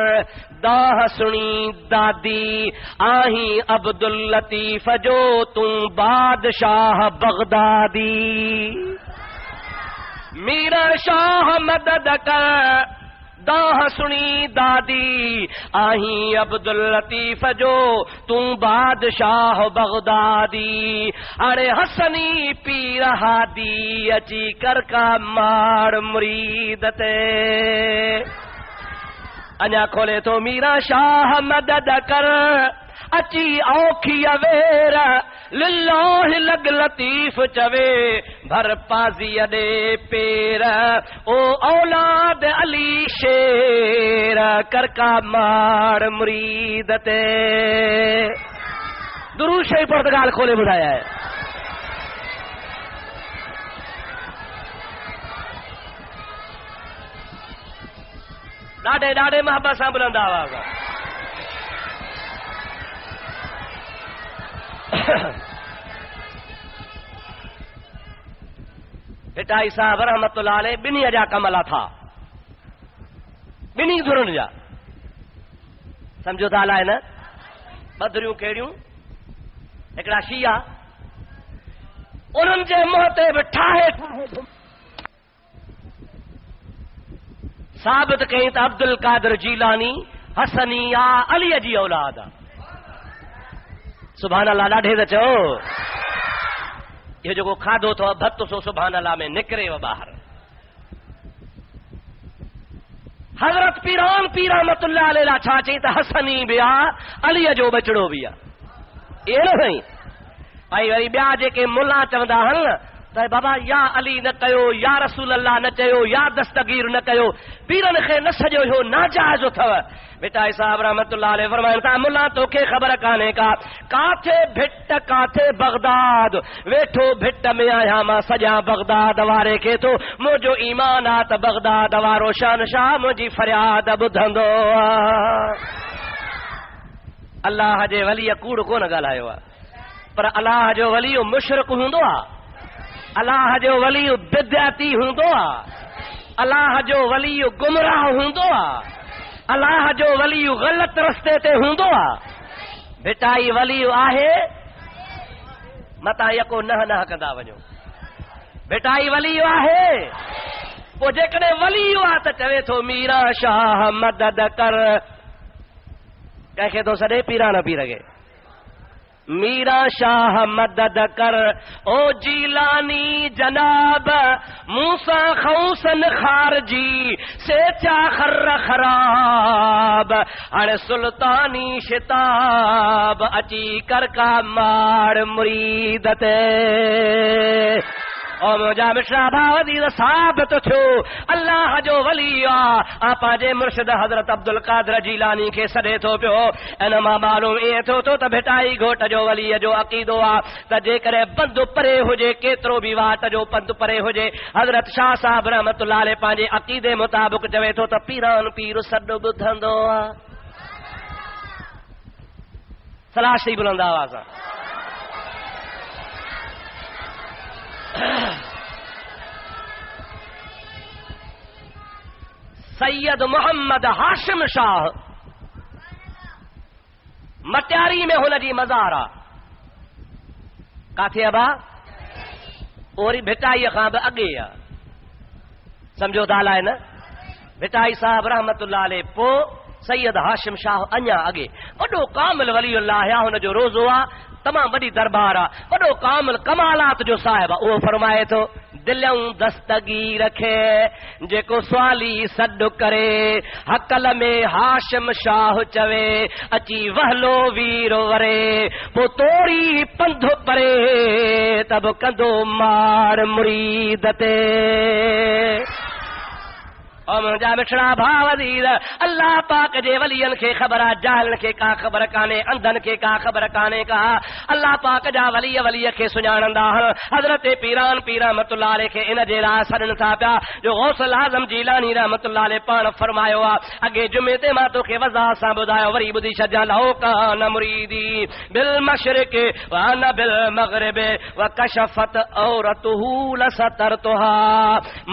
दाह सुणी दादी आही अब्दुल लतीफ़ जो तूं बादशाह बगदादी। मीरा शाह मदद कर दाह सुणी दादी आही अब्दुल लतीफ़ जो तूं बादशाह बगदादी। हाणे हसनी पीर हादी अची कर का मार मुरीद ते। अञा खोले तो मीरा शाह मदद कर अची औखी अवेर लिल्लाह लग लतीफ़ चवे भर पाज़ी अॾे पेर ओ औलाद अली शेर करका मार मुरीद ते। दुरूद शरीफ़ पढ़ ॻाल्हि खोले ॿुधाया है। ॾाढे ॾाढे मोहब्बत सां बुलंद आवाज़ हिटाई साहब रहमतुल्लाह अलैह ॿिन्ही जा कमला था ॿिन्ही धुरनि जा सम्झो था अलाए न बदरियूं कहिड़ियूं हिकिड़ा शिया उन्हनि जे मुंहं ते बि ठाहे साबित कई त अब्दुल कादर जीलानी हसनी आ अलीअ जी औलाद आहे। सुभान अल्लाह ॾाढे त चओ इहो जेको खाधो अथव भत सो सुभान अल्लाह में निकिरेव ॿाहिरि हज़रत पीरान पीर रहमतुल्लाह अलैहि छा चई त हसनी बि आ अलीअ जो बचड़ो बि आ ये न साईं। ऐं वरी ॿिया जेके मुल्ला चवंदा आहिनि न त बाबा या अली न कयो या रसूल अल्लाह न चयो या दस्तगीर न कयो पीरनि खे न सॼो इहो नाजाइज़ अथव। बेटा साहब रहमतुल्लाह अलैहि फरमाइनि था मुल्ला तोखे ख़बर कान्हे का काथे भिट काथे बगदाद वेठो भिट में आहियां मां सॼा बगदाद वारे खे थो मुंहिंजो ईमान आहे त बगदाद वारो शहनशाह मुंहिंजी फरियाद ॿुधंदो आहे। अल्लाह जे वलीअ कूड़ कोन ॻाल्हायो आहे पर अल्लाह जो वली मुशरिक हूंदो आहे। अल्लाह जो वली बिदअती हूंदो आहे। अल्लाह जो वली गुमराह हूंदो आहे। अल्लाह जो वली ग़लत रस्ते ते हूंदो आहे। बेटा ही वली आहे मता यको नह नह कंदा वञो। बेटा ही वली आहे पोइ जेकॾहिं वली आहे त चवे थो मीरा शाह मदद कर कंहिंखे थो सॾे पीरा न पी रगे मीरा शाह मदद कर ओ जीलानी जनाब मूसा खौसन खारजी से चा खर खराब हाणे सुल्तानी शिताब अची कर का मार मुरीद ते और मुझा मिश्रा भावदी साबित थियो अल्लाह जो वली आ पंहिंजे मुर्शिद हज़रत अब्दुल कादिर जीलानी खे सॾे थो पियो। इन मां मालूम ईअं थियो तो त भेटाई घोट जो वलीअ जो अक़ीदो आहे त जेकॾहिं बंदि परे हुजे केतिरो बि वाट जो पंधु परे हुजे हज़रत शाह साहिब रहमतुल्लाह अलैहि पंहिंजे अक़ीदे मुताबिक़ चवे थो त पीरान पीर सॾु ॿुधंदो आहे। सलाह सी बुलंद आवाज़ सां सैयद मोहम्मद हाशिम शाह मटियारी में हुनजी मज़ार आहे काथे अबा ओरी भिटाईअ खां बि अॻे आहे सम्झो था आहे न भिटाई साहब रहमतुल्लाह अलैहि पोइ सैयद हाशिम शाह अञा अॻे वॾो कामिल वलीउल्लाह आहे हुनजो रोज़ो आहे तमाम वॾी दरबार आहे वॾो कामिल कमालात जो साहिब आहे उहो फरमाए थो दिलऊं दस्तगीर खे जेको सवाली सॾु करे हकल में हाशिम शाह चवे अची वहलो वीरो वरे पोइ तोरी पंधु परे तब कंदो मार मुरीद ते। और मुंहिंजा मिठड़ा भाव दीर अल्लाह पाक जे वलियन खे ख़बर आहे जाहिलन खे का ख़बर कान्हे अंधनि खे का ख़बर कान्हे का अल्लाह पाक जा वलीअ खे सुञाणंदा हज़रत पीरान पीर रहमतुल्लाह अलैहि खे इन जे लाइ सॾनि था पिया जो गौसल आज़म जीलानी रहमतुल्लाह अलैहि पाण फरमायो आहे अॻे जुमे ते मां तोखे वज़ाह सां ॿुधायो वरी ॿुधी छॾियां लहो कान मुरीदी बिल मशरिक़ व अना बिल मग़रिब व कशफत औरतुहू लसतरतुहा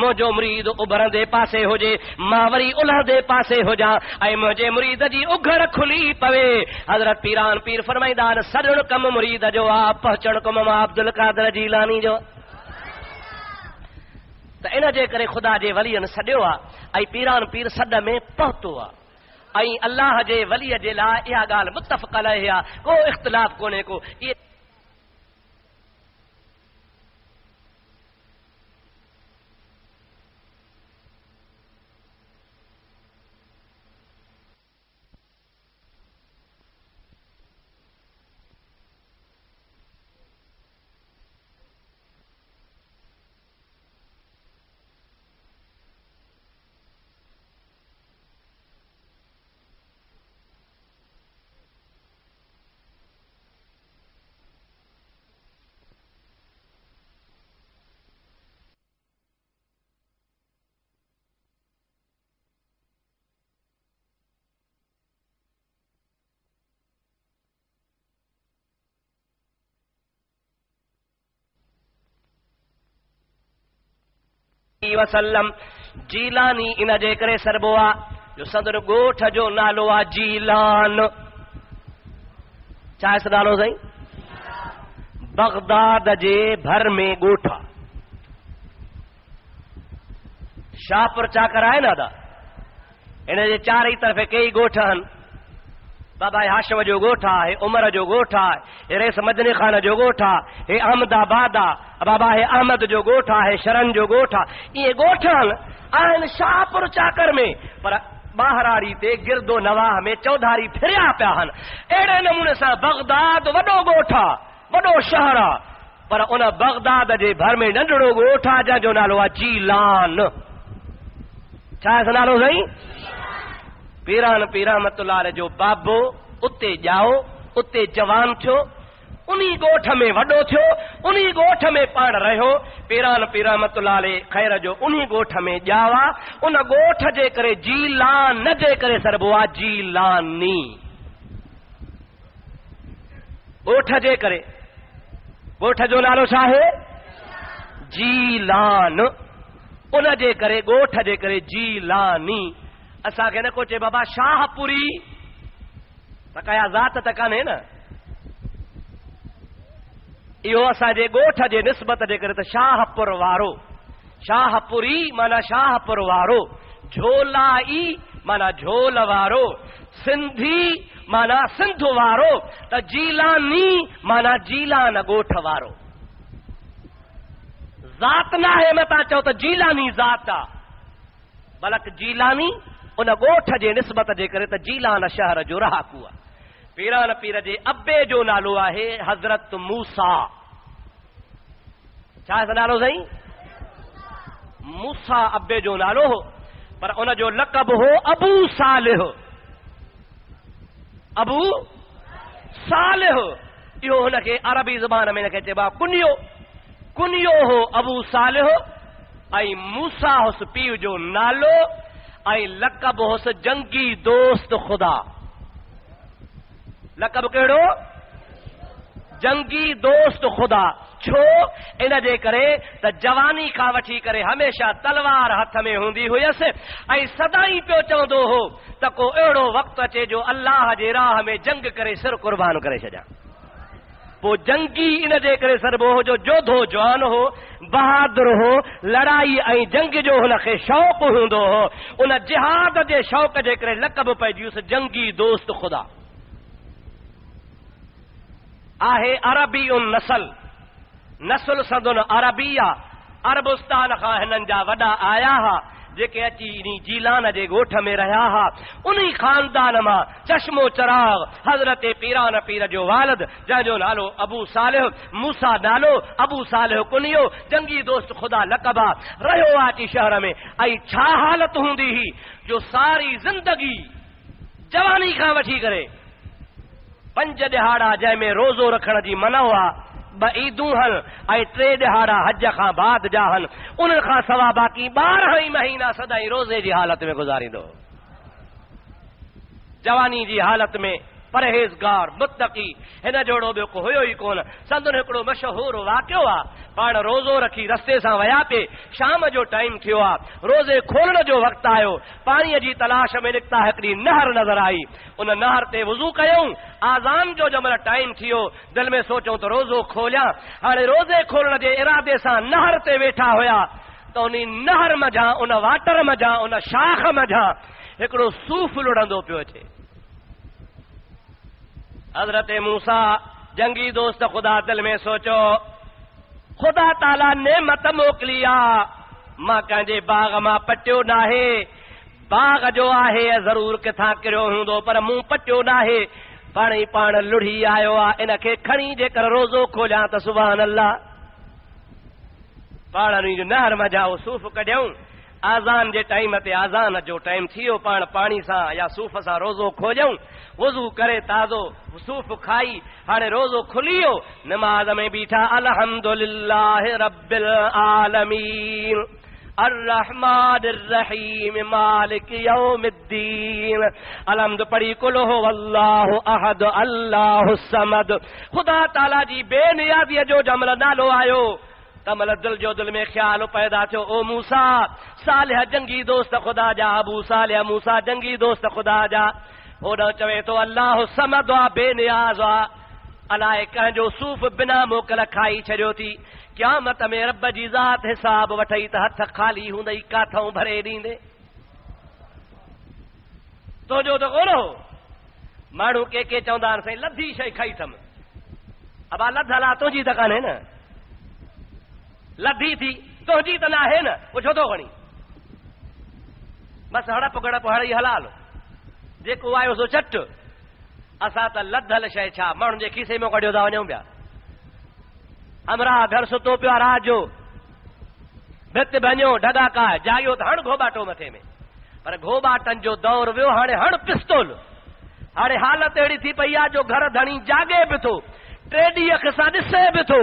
मुंहिंजो मुरीद उभरंदे पासे हुजे मां वरी उलहदे पासे हुजां ऐं मुंहिंजे मुरीद जी उघड़ खुली पवे। हज़रत पीरान पीर फरमाईंदा आहिनि सॾणु कमु मुरीद जो आहे पहुचणु कमु मां अब्दुल कादिर जीलानी जो त इन जे करे ख़ुदा जे वलीअनि सॾियो आहे ऐं पीरान पीर सॾ में पहुतो आहे ऐं अल्लाह जे वलीअ जे लाइ इहा ॻाल्हि मुतफ़क़ अलैहि आहे को इख़्तिलाफ़ कोन्हे को वसल्लम जीलानी इन जे करे सरबो आहे जो संदर ॻोठ जो नालो आहे जीलान छा आहे नालो साईं बगदाद जे भर में ॻोठ आहे शाहपुर चाकर आहे न दा इन जे चारई तरफ़े कई ॻोठ आहिनि बाबा हाशिम जो ॻोठ आहे उमर जो ॻोठ आहे रेस मदनी खान जो ॻोठ आहे हे अहमदाबाद आहे बाबा हे अहमद जो ॻोठ आहे शरन जो ॻोठ आहे इहे ॻोठ आहिनि शाहपुर चाकर में पर बाहराड़ी ते गिरदो नवाह में चौधारी फिरिया पिया हन। अहिड़े नमूने सां बगदाद वॾो ॻोठ आहे, वॾो शहर आहे, पर उन बगदाद जे भर में नंढड़ो ॻोठ आहे जंहिंजो नालो आहे जीलान। छा आहे नालो साईं? पीरान पीर रहमतुल्लाह जो बाबो उते ॼाओ, उते जवान थियो, उन्ही ॻोठ में वॾो थियो, उन्ही ॻोठ में पाण रहियो। पीरान पीर रहमतुल्लाह ख़ैर जो उन्ही ॻोठ में ॼावा। उन ॻोठ जे करे जीलान न जे करे सरबो आहे जीलानी। ॻोठ जे करे, ॻोठ जो नालो छा आहे? जीलान। उन जे करे ॻोठ जे करे जीलानी। असांखे न को चए बाबा शाहपुरी, त कया ज़ात त कान्हे न, इहो असांजे ॻोठ जे निस्बत जे करे त शाहपुर वारो। शाहपुरी माना शाहपुर वारो, झोलाई माना झोल वारो, सिंधी माना सिंध वारो, त जीलानी माना जीलान ॻोठ वारो। ज़ात न आहे में तव्हां चओ त जीलानी ज़ात आहे, बल्कि जीलानी उन ॻोठ जे निस्बत जे करे त जीलान शहर जो रहाकू आहे। पीरान पीर जे अब्बे जो नालो आहे हज़रत मूसा। छा आहे नालो साईं? मूसा अब्बे जो नालो हो, पर उन जो लक़ब हो अबू सालिह। अबू सालिह इहो हुनखे अरबी ज़बान में हिनखे चइबो आहे कुनियो। कुनियो हो अबू सालिह, ऐं मूसा हुस पीउ जो नालो, ऐं लक़ब हुस जंगी दोस्त खुदा। लक़ब कहिड़ो? जंगी दोस्त खुदा। छो? इन जे करे त जवानी खां वठी करे हमेशा तलवार हथ में हूंदी हुयसि, ऐं सदाई पियो चवंदो हो त को अहिड़ो वक़्तु अचे जो अल्लाह जे राह में जंग करे सिर कुर्बान करे छॾियां। पोइ जंगी इन जे करे सरबो हो जो जोधो जवान हो, बहादुर हो, लड़ाई ऐं जंग जो हुनखे शौक़ु हूंदो हो। उन जिहाद जे शौक़ जे करे लक़ब पइजियुसि जंगी दोस्त खुदा। आहे अरबी उन नसल, नसुल सदुन अरबिया। अरबुस्तान खां हिननि जा वॾा आया हा, जेके अची इन जीलान जे ॻोठ में रहिया हा। उन्ही ख़ानदान मां चश्मो चराग हज़रत पीरान पीर जो वालिद, जंहिंजो नालो अबू सालिह, मूसा नालो, अबू सालिह कुनियो, जंगी दोस्त खुदा लक़ब आहे, रहियो आहे अची शहर में। ऐं छा हालत हूंदी हुई जो सारी ज़िंदगी जवानी खां वठी करे 5 ॾिहाड़ा जंहिंमें रोज़ो रखण जी मना आहे, 2 ईदूं हन ऐं 3 ॾिहाड़ा हज खां बाद जा हन, उन खां सवा बाक़ी 12 ई महीना सदाई रोज़े जी हालत में गुज़ारींदो। जवानी जी हालत में परहेज़गार मुत्तकी, हिन जोड़ो ॿियो को हुयो ई कोन। संदन हिकिड़ो मशहूर वाक़ियो आहे, पाण रोज़ो रखी रस्ते सां विया पिए, शाम जो टाइम थियो आहे, रोज़े खोलण जो वक़्तु आयो, पाणीअ जी तलाश में निकिता, हिकिड़ी नहर नज़र आई। उन नहर ते वुज़ू कयूं, आज़ान जो जंहिंमहिल टाइम थियो, दिलि में सोचूं त रोज़ो खोलियां। हाणे रोज़े खोलण जे इरादे सां नहर ते वेठा हुया, त उन नहर मझां, उन वाटर मझां, उन शाख मझां हिकिड़ो सूफ़ लुढ़ंदो पियो अचे। हज़रत मूसा जंगी दोस्त खुदा दिल में सोचो, खुदा ताला नेमत मोकिली आहे, मां कंहिंजे बाग मां पटियो नाहे, बाग जो आहे ज़रूर किथां किरियो हूंदो, पर मूं पटियो नाहे, पाण ई पाण लुढ़ी आयो आहे। इनखे खणी जेकर रोज़ो खोलियां त सुभान अल्लाह, पाण नहर मझां सूफ़ कढियऊं। आज़ान जे टाइम ते आज़ान जो टाइम थियो, पाण पाणी सां या सूफ़ सां रोज़ो खोलियऊं, वुज़ू करे ताज़ो सूफ़ खाई, हाणे रोज़ो खुली वियो, नमाज़ में बीठा, अल्हम्दुलिल्लाह रब्बिल आलमीन अर्रहमानिर रहीम मालिक यौमिद्दीन, अलहम्द पढ़ी कुल हो अल्लाहु अहद अल्लाहु समद। खुदा ताला जी बेनियाज़ीअ जो जमल नालो आयो, तमल दिल जो दिल में ख्याल पैदा थियो, ओ मूसा सालिह जंगी दोस्त खुदा जा, अबू सालिह मूसा जंगी दोस्त खुदा जा। ओॾो चवे थो अल्लाह समद आहे, बेनियाज़ आहे, अलाए कंहिंजो सूफ़ बिना मोकल खाई छॾियो थी। क़यामत में रब जी ज़ात हिसाब वठई त हथ ख़ाली हूंदई, काथऊं भरे ॾींदे। तुंहिंजो त कोन हो। माण्हू के चवंदा आहिनि साईं लधी शइ खाई अथमि, अबा लधल आहे, तुंहिंजी त कान्हे न, लधी थी तुंहिंजी त न आहे न, पुछो थो खणी बस हड़प गड़प हड़ी हलाल जेको आयो सो चट असां त लधल शइ छा माण्हुनि जे खीसे में कढियो था वञूं पिया अमरा घर सुतो पियो रात जो भित भञो ढगाका जागियो त हण घोबाटो मथे में पर घोबाटनि जो दौर वियो हाणे हण पिस्तौल हाणे हालत अहिड़ी थी पई आहे जो घर धणी जागे बि थो टे ॾींहं अख सां ॾिसे बि थो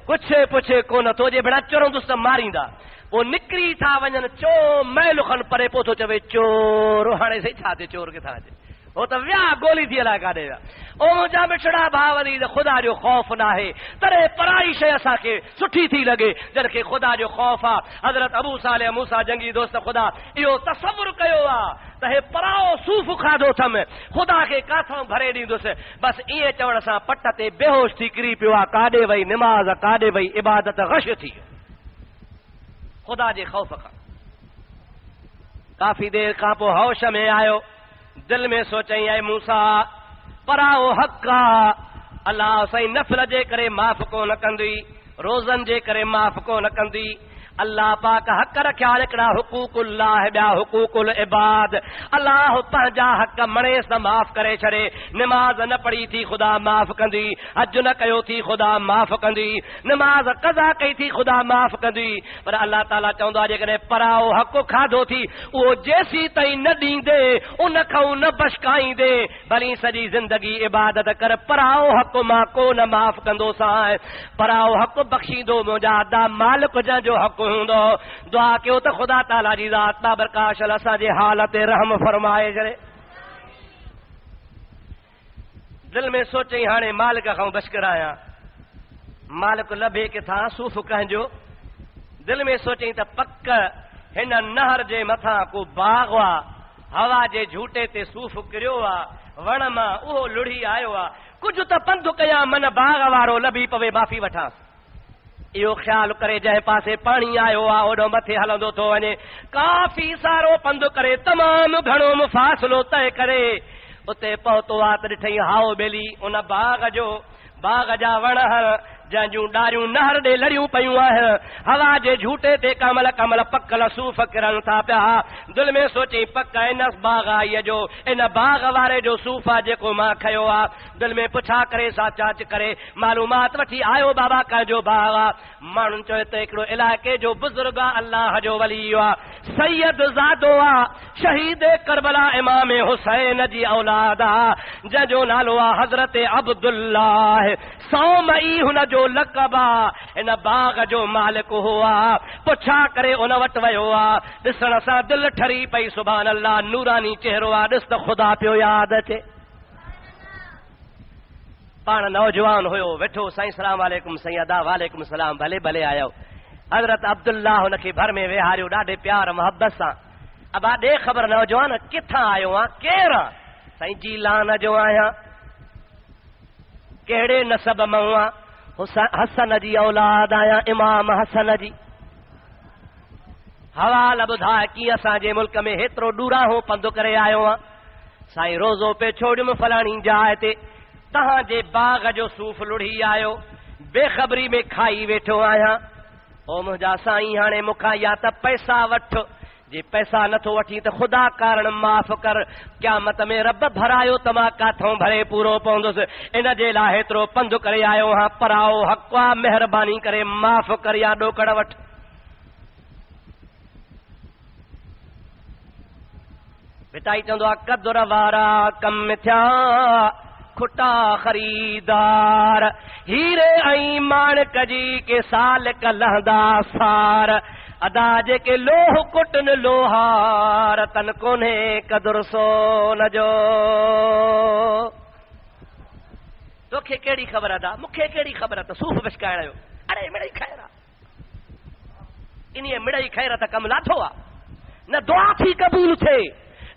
कुझु पुछे कोन थो जे भेणा चुरंदुसि त मारींदा पोइ निकिरी था वञनि चो मैल खनि परे पोइ थो चवे चोर हाणे सही छा थिए चोर किथां अचे हो त विया गोली थी अलाए काॾे विया ओ मुंहिंजा मिठड़ा भावरी त ख़ुदा जो ख़ौफ़ न आहे तॾहिं पराई शइ असांखे सुठी थी लॻे जंहिंखे ख़ुदा जो ख़ौफ़ आहे हज़रत अबू सालेह मूसा जंगी दोस्त ख़ुदा इहो तसवुर कयो आहे त हे पराओ सूफ़ खाधो अथमि ख़ुदा खे काथां भरे ॾींदुसि बसि ईअं चवण सां पट ते बेहोश थी किरी पियो आहे काॾे वई निमाज़ काॾे वई इबादत गश थी ख़ुदा जे ख़ौफ़ खां काफ़ी देर खां पोइ होश में आयो दिल में सोचई ऐं मूसा पराओ हक़ आहे अलाह साईं नफ़ल जे करे माफ़ कोन कंदी रोज़नि जे करे माफ़ कोन कंदी अल्लाह पाक हक़ रखिया हिकिड़ा हुकूकुल्लाह ॿिया हुकूकुल इबाद अल्लाह पंहिंजा हक़ मणेस त माफ़ करे छॾे निमाज़ न पढ़ी थी ख़ुदा माफ़ कंदी हज न कयो थी ख़ुदा माफ़ कंदी निमाज़ कज़ा कई थी ख़ुदा माफ़ कंदी पर अल्लाह ताला चवंदो आहे जेकॾहिं पराओ हक़ खाधो थी उहो जेसी ताईं न ॾींदे उन खां न बशकाईंदे भली सॼी ज़िंदगी इबादत कर पराओ हक़ मां कोन माफ़ कंदोसांइ पराओ हक़ बख़्शींदो मुंहिंजा अदा मालिक जंहिंजो हक़ हूंदो दुआ कयो त ख़ुदा ताला जी ज़ात बाबरकाश असांजे हाल ते रहम फरमाए छॾे दिल में सोचई हाणे मालिक खां बच करायां मालिक लभे किथां सूफ़ कंहिंजो दिल में सोचई त पक हिन नहर जे मथां को बाग़ आहे हवा जे झूटे ते सूफ़ किरियो आहे वण मां उहो लुढ़ी आयो आहे कुझु त पंधु कयां मन बाग़ वारो लभी पवे माफ़ी वठां इहो ख़्यालु करे जंहिं पासे पाणी आयो आहे ओॾो मथे हलंदो थो वञे काफ़ी सारो पंधु करे तमामु घणो मुफ़ासिलो तय करे उते पहुतो आहे त ॾिठई हाओ ॿेली उन बाग़ जा वण जंहिंजूं ॾारियूं नहर ॾे लड़ियूं पयूं आहिनि हवा जे झूटे ते कमल कमल पकल सूफ़ किरनि था पिया दिलि में सोचई पक इन बाग़ आईअ जो इन बाग़ वारे जो सूफ़ आहे जेको मां खयो आहे दिलि में पुछा करे सा चाच करे मालूमात वठी आयो बाबा कंहिंजो बाग़ आहे माण्हुनि चयो त हिकिड़ो इलाइक़े जो बुज़ुर्ग आहे अल्लाह जो वली आहे सैयद ज़ादो आहे शहीद करबला इमाम हुसैन जी औलाद आहे जंहिंजो नालो आहे हज़रत अब्दुल्लाह सौमई हुन जो लक़ब आहे इन बाग़ जो मालिक हुआ पुछा करे उन वटि वियो आहे ॾिसण सां दिलि ठरी पई सुभान अल्लाह नूरानी चेहरो आहे ॾिस त ख़ुदा पियो यादि अचे पाण नौजवान हुयो वेठो साईं सलाम वालेकुम साईं अदा वालेकुम सलाम भले भले आयो हज़रत अब्दुल्लाह हुनखे भर में वेहारियो ॾाढे प्यार मोहब्बत सां अबा ॾे ख़बर नौजवान किथां आयो आहे केरु आहे साईं जीलान जो आहियां कहिड़े नसब मां आहे हसन जी औलाद आहियां इमाम हसन जी हवाल ॿुधाए कीअं असांजे मुल्क में हेतिरो ॾूराहो पंधु करे आयो आहे साईं रोज़ो पे छोड़ियुमि फलाणी जाइ ते तव्हांजे बाग़ जो सूफ़ लुढ़ी आयो बेख़बरी में खाई वेठो आहियां ओ मुंहिंजा साईं हाणे मूंखां या त पैसा वठ जे पैसा नथो वठी त ख़ुदा कारण माफ़ कर क़यामत में रब भरायो त मां काथों भरे पूरो पवंदुसि इन जे लाइ हेतिरो पंधु करे आयो हां पराओ हक़ आहे महिरबानी करे माफ़ कर या ॾोकड़ वठ बिटाई चवंदो आहे कदुर वारा कम थिया खुटा ख़रीदार हीरे ऐं माणक जी के साल कलहंदा सार अदा जेके लोह कुटन लोहार तन कोन्हे कदुर सोन जो तोखे कहिड़ी ख़बर अदा मूंखे कहिड़ी ख़बर त सूफ़ विछकाइण जो अरे मिड़ई ख़ैर आहे इन मिड़ई ख़ैर त कमु लाथो आहे न दुआ थी क़बूल थिए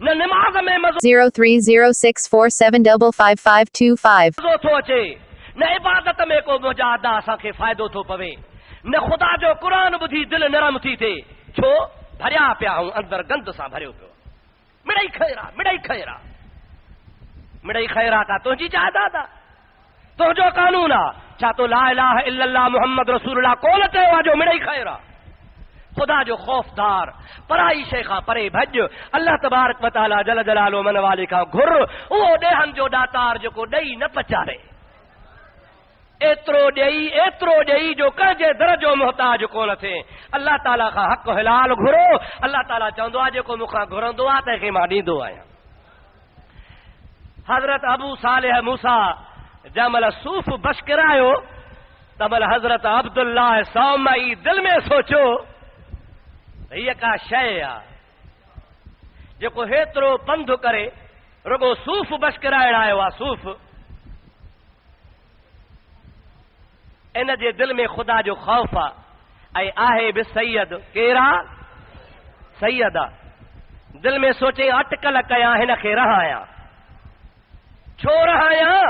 न निमाज़ में मज़ो 030647555525 थो अचे न इबादत में को मुंहिंजा अदा असांखे फ़ाइदो थो पवे न ख़ुदा जो क़ुरान ॿुधी दिलि नरम थी थिए छो भरिया पिया ऐं अंदरि गंद सां भरियो पियो मिड़ई ख़ैर आहे मिड़ई ख़ैर आहे मिड़ई ख़ैर आहे का तुंहिंजी जायदाद आहे तुंहिंजो कानून आहे छा तो ला इलाहा इल्लल्लाह मुहम्मद रसूलुल्लाह कोन चयो आहे जो मिड़ई ख़ैर आहे खुदा जो खौफदार पराई शइ खां परे भॼ अल्लाह तबारक व तआला जल जलालो मन वाले खां घुर उहो ॾेहनि जो ॾातार जेको ॾेई न पचारे एतिरो ॾेई जो कंहिंजे दर जो मुहताज कोन थिए अल्लाह ताला खां हक़ हिलाल घुरो अल्लाह ताला चवंदो आहे जेको मूंखां घुरंदो आहे तंहिंखे मां ॾींदो आहियां हज़रत अबू सालेह मूसा जंहिंमहिल सूफ़ बश किरायो तंहिंमहिल हज़रत अब्दुल्लाह सौमई दिलि में सोचियो हीअ का शइ आहे जेको हेतिरो पंधु करे रुगो सूफ़ बश किराइण आयो आहे सूफ़ इन जे दिलि में ख़ुदा जो ख़ौफ़ आहे ऐं आहे बि सैयद केरा सैयद आहे दिलि में सोचे अटकल कयां हिन खे रहायां छो रहायां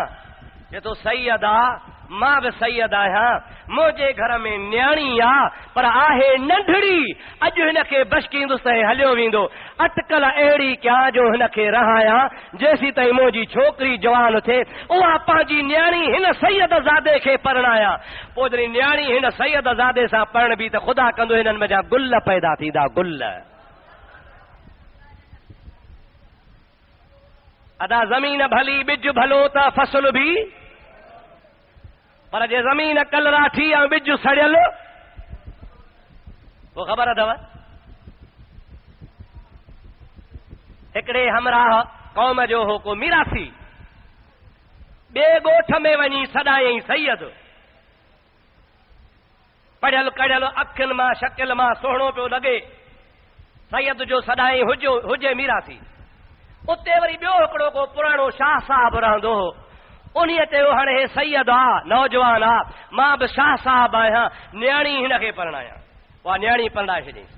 ये तो सैयद आहे मां बि सैयद आहियां मुंहिंजे घर में न्याणी आहे पर आहे नंढड़ी अॼु हिनखे बशकींदुसि त हलियो वेंदो अटकल अहिड़ी कयां जो हिनखे रहायां जेसीं ताईं मुंहिंजी छोकिरी जवान थिए उहा पंहिंजी न्याणी हिन सैयद ज़ादे खे परणायां पोइ जॾहिं न्याणी हिन सैयद ज़ादे सां पढ़बी त ख़ुदा कंदो हिननि में जा गुल पैदा थींदा गुल अदा ज़मीन भली बिज भलो त फसल बि पर जे ज़मीन कलरा थी ऐं बिज सड़ियल पोइ ख़बर अथव हिकिड़े हमराह क़ौम जो हो को मीरासी ॿिए ॻोठ में वञी सॾायईं सैयद पढ़ियल कढ़ियल अखियुनि मां शकिल मां सुहिणो पियो लॻे सैयद जो सॾायईं हुजे मीरासी उते वरी ॿियो हिकिड़ो को पुराणो शाह साहब रहंदो हो उन्हीअ चयो हाणे हे सैयद आहे नौजवान आहे मां बि शाह साहब आहियां न्याणी हिनखे परणायां उहा न्याणी परणाए छॾियईं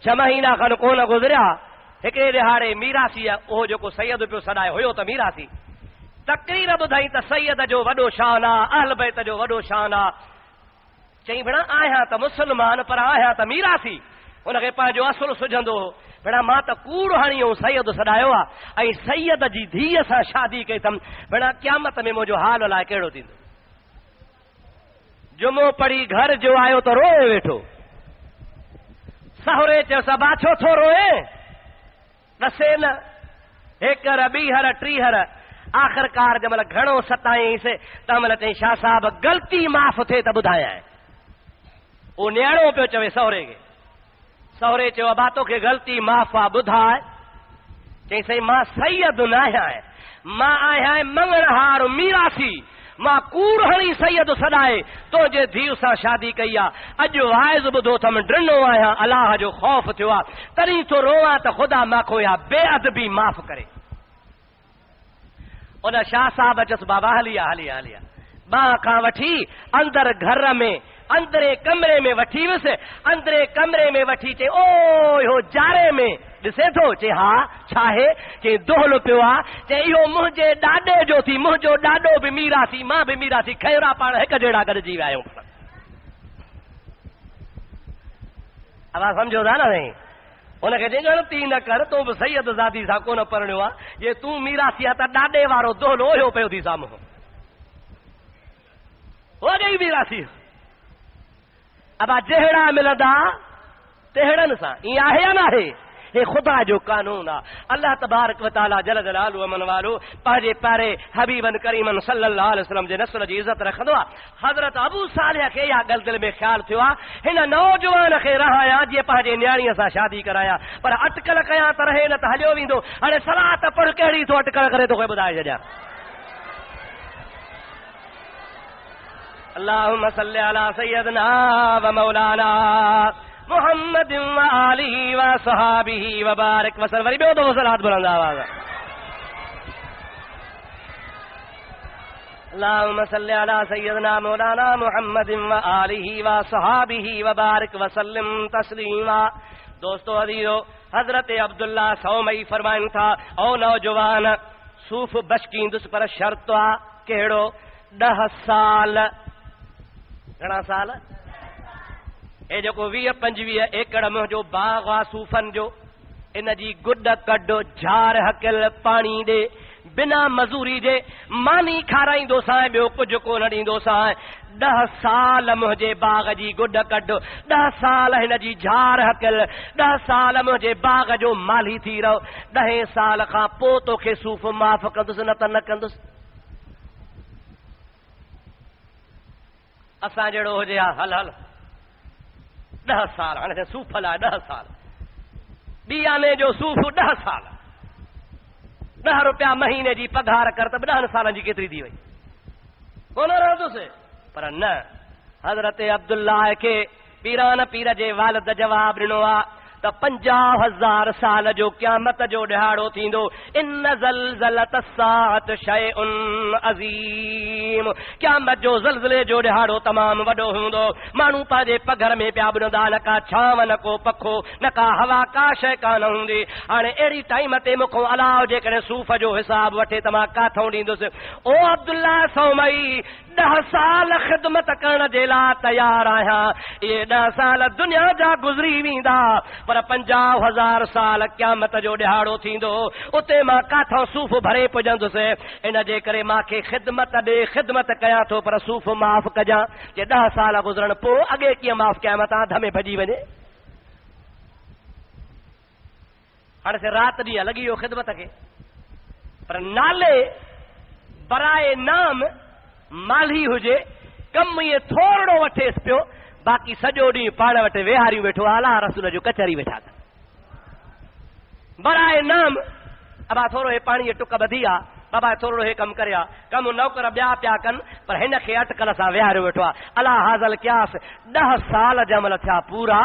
6 महीना खनि कोन गुज़रिया हिकिड़े दिहाड़े मीरासी उहो जेको सैयद पियो सॾाए हुयो त मीरासी तक़रीर ॿुधाई त सैयद जो वॾो शान आहे अहल बैत जो वॾो शान आहे चई भेण आहियां त मुस्लमान पर आहियां त मीरासी हुनखे पंहिंजो असुलु सुझंदो हो भेण मां त कूड़ हणी सैयद सॾायो आहे ऐं सैयद जी धीअ सां शादी कई अथमि भेण क़यामत में मुंहिंजो हाल अलाए कहिड़ो थींदो जुमो पढ़ी घर जो आयो त रोए वेठो सहुरे चयोसि अबा छो थो रोए ॾसे न हेकर ॿीहर टीहर आख़िरकार जंहिंमहिल घणो सताईंसि तंहिंमहिल चई शाह साहब ग़लती माफ़ थिए त ॿुधायां उहो न्याणो पियो चवे सहुरे खे सहुरे चयो अबा तोखे ग़लती माफ़ आहे ॿुधाए चई साईं मां सैयद न आहियां मां आहियां मंगणहार मीरासी मां कूड़ हणी सैयद सॾाए तुंहिंजे धीउ सां शादी कई आहे अॼु वाइज़ ॿुधो अथमि ड्रिनो आहियां अलाह जो ख़ौफ़ थियो आहे तॾहिं थो रोवां त ख़ुदा माखो या बेअदबी माफ़ करे उन शाह साहब चयसि बाबा हली बाह खां वठी अंदर घर में अंदरे कमरे में वठी वियुसि अंदरे कमरे में वठी चई ओ हो जारे में ॾिसे थो चई हा छा आहे चई दोहलो पियो आहे चई इहो मुंहिंजे ॾाॾे जो थी मुंहिंजो ॾाॾो बि मीरासी मां बि मीरासी खैरा पाण हिकु जहिड़ा गॾिजी विया आहियूं असां सम्झो था न साईं हुनखे चई ग़लती न कर तूं बि सैयद ज़ादी सां कोन परणियो आहे जे तूं मीरासी आहे त ॾाॾे वारो दोहलो हुयो पियो थी साम्हूं हो गई मीरासी अबा जहिड़ा मिलंदा तहिड़नि सां ईअं आहे या न आहे हे ख़ुदा जो कानून आहे अल्लाह तबारक व तआला जल जलालु अमन वालो पंहिंजे प्यारे हबीबन करीमन सल्लल्लाहु अलैहि वसल्लम जे नस्ल जी इज़त रखंदो आहे हज़रत अबू सालेह खे इहा ॻाल्हि दिलि में ख़्यालु थियो आहे हिन नौजवान खे रहायां जीअं पंहिंजे न्याणीअ सां शादी करायां पर अटकल कयां त रहे न त हलियो वेंदो हाणे सलाह त पढ़ कहिड़ी थो अटकल करे तोखे ॿुधाए छॾियां अल्लाहुम्मा सल्लि अला सय्यदना व मौलाना मुहम्मद व आलिहि व सहाबिहि व बारिक वसल्लम वरी ॿियो दफ़ो सलात बुलंद आवाज़ अल्लाहुम्मा सल्लि अला सय्यदना मौलाना मुहम्मद व आलिहि व सहाबिहि व बारिक वसल्लम तस्लीमा दोस्तों अजीजो हजरत अब्दुल्ला सौमई फरमाइन था ओ नौजवान सूफ़ बशकींदुसि पर शर्त आहे कहिड़ो 10 साल घणा साल ए जेको 20-25 एकड़ मुंहिंजो बाग आहे सूफ़नि जो इन जी गुड कढो झार हकियल पाणी ॾे बिना मजूरी जे मानी खाराईंदोसां ॿियो कुझु कोन ॾींदोसां 10 साल मुंहिंजे बाग जी गुड कढ 10 साल हिन जी झार हकिल 10 साल मुंहिंजे बाग जो माली थी रहो 10 साल खां पोइ तोखे सूफ़ माफ़ कंदुसि न त न कंदुसि। असां जहिड़ो हुजे हा हल हल 10 साल हाणे सूफ़ लाइ 10 साल ॿी आने जो सूफ़ 10 साल 10 रुपया महीने जी पघार कर त 10 सालनि जी केतिरी थी वई कोन रहंदुसि। पर न हज़रत अब्दुल्लाह खे पीरान पीर जे वालिद जवाब ॾिनो आहे त 50,000 साल जो क़यामत जो ॾिहाड़ो थींदो। इन ज़लज़लत साअत शैउन अज़ीम क़यामत जो ज़लज़ले जो ॾिहाड़ो तमामु वॾो हूंदो। माण्हू पंहिंजे पघर में पिया ॿुधंदा न का छांव न को पखो न का हवा का शइ कान हूंदी। हाणे अहिड़ी टाइम ते मूंखां अलाह जेकॾहिं सूफ़ जो हिसाब वठे त मां काथों ॾींदुसि। ओ अब्दुल्ला सौमई 10 साल ख़िदमत करण जे लाइ तयार आहियां। इहे 10 साल दुनिया जा गुज़री वेंदा पर 50,000 साल क़यामत जो ॾिहाड़ो थींदो उते मां काथों सूफ़ भरे पुॼंदुसि। इन जे करे मूंखे ख़िदमत ॾे ख़िदमत कयां थो पर सूफ़ माफ़ कजां जे 10 साल गुज़रण पोइ अॻे कीअं माफ़ कयां मां तव्हां धमे भॼी वञे। हाणे से राति ॾींहुं लॻी वियो ख़िदमत खे पर नाले बराए नाम माली हुजे कम इहे थोरो वठेसि पियो बाक़ी सॼो ॾींहुं पाण वटि वेहारियूं वेठो अलाह रसूल जो कचहरी वेठा था बराए नाम। अबा थोरो हे पाणी जो टुक ॿधी आहे बाबा थोरो हे कमु करे कमु नौकर ॿिया पिया कनि पर हिन खे अटकल सां वेहारियो वेठो आहे। अलाह हाज़ल कयास 10 साल जमल थिया पूरा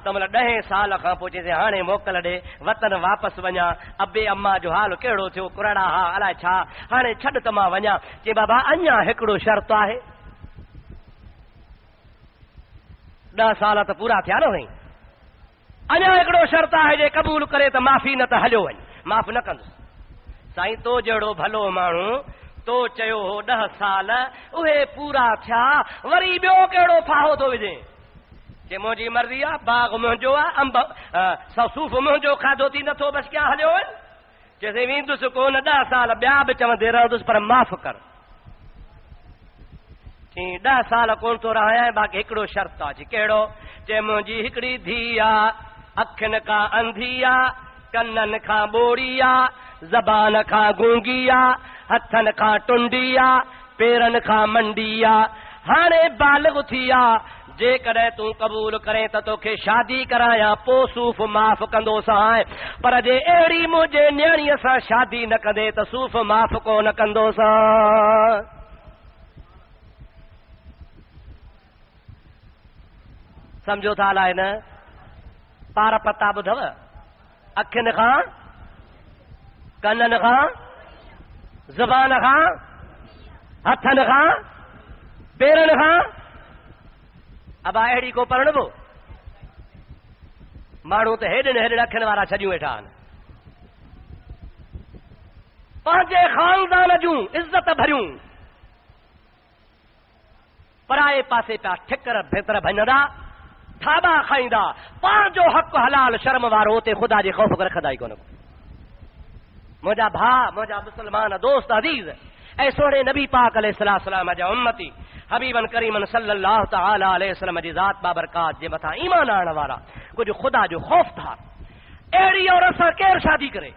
त मतलब 10 साल खां पोइ चइजे हाणे मोकल ॾे वतन वापसि वञा। अबे अम्मा जो हाल कहिड़ो थियो कुरड़ा हा अलाए छा हाणे छॾ त मां वञा। चई बाबा अञा हिकिड़ो शर्त आहे 10 साल त पूरा थिया न साईं अञा हिकिड़ो शर्त आहे जे क़बूल करे त माफ़ी न त हलियो वञ माफ़ न कंदुसि। साईं तो जहिड़ो भलो माण्हू तो चयो हो 10 साल उहे पूरा थिया वरी ॿियो कहिड़ो फाहो थो विझे जे मुंहिंजी मर्ज़ी आहे बाग मुंहिंजो आहे अंब सूफ़ मुंहिंजो खाधो थी नथो बसि क्या हलियो वञ चइसि वेंदुसि कोन 10 साल ॿिया बि चवंदे रहंदुसि पर माफ़ कर। 10 साल कोन थो रहां बाक़ी हिकिड़ो शर्त आहे कहिड़ो जे मुंहिंजी हिकिड़ी धीउ आहे अखियुनि खां अंधी आहे कननि खां ॿोड़ी आहे ज़बान खां गूंगी आहे हथनि खां टुंडी आहे पेरनि खां मंडी आहे हाणे बालिग़ थी आहे जेकॾहिं तूं क़बूल करे त तोखे शादी करायां पोइ सूफ़ माफ़ कंदोसां पर जे अहिड़ी मुंहिंजे नियाणीअ सां शादी न कंदे त सूफ़ माफ़ कोन कंदोसां। समझो था अलाए न पार पता ॿुधव अखियुनि खां कननि खां ज़बान खां हथनि खां पेरनि खां अबा अहिड़ी को परणबो माण्हू त हेॾनि हेॾनि अखियुनि वारा छॾियूं वेठा आहिनि पंहिंजे ख़ानदान जूं इज़त भरियूं पराए पासे पिया ठिकर भितर भञंदा थाबा खाईंदा पंहिंजो हक़ हलाल शर्म वारो उते ख़ुदा जे ख़ौफ़ रखंदा ई कोन। मुंहिंजा भाउ मुंहिंजा मुस्लमान दोस्त अज़ीज़ ऐं सोणे नबी पाक अलैहिस्सलाम जा उम्मती हबीबन करीमन सल्लल्लाहु तआला अलैहि वसल्लम जी ज़ात बाबरकात जे मथां ईमान आणण वारा कुझु ख़ुदा जो ख़ौफ़ था अहिड़ी औरत सां केरु शादी करे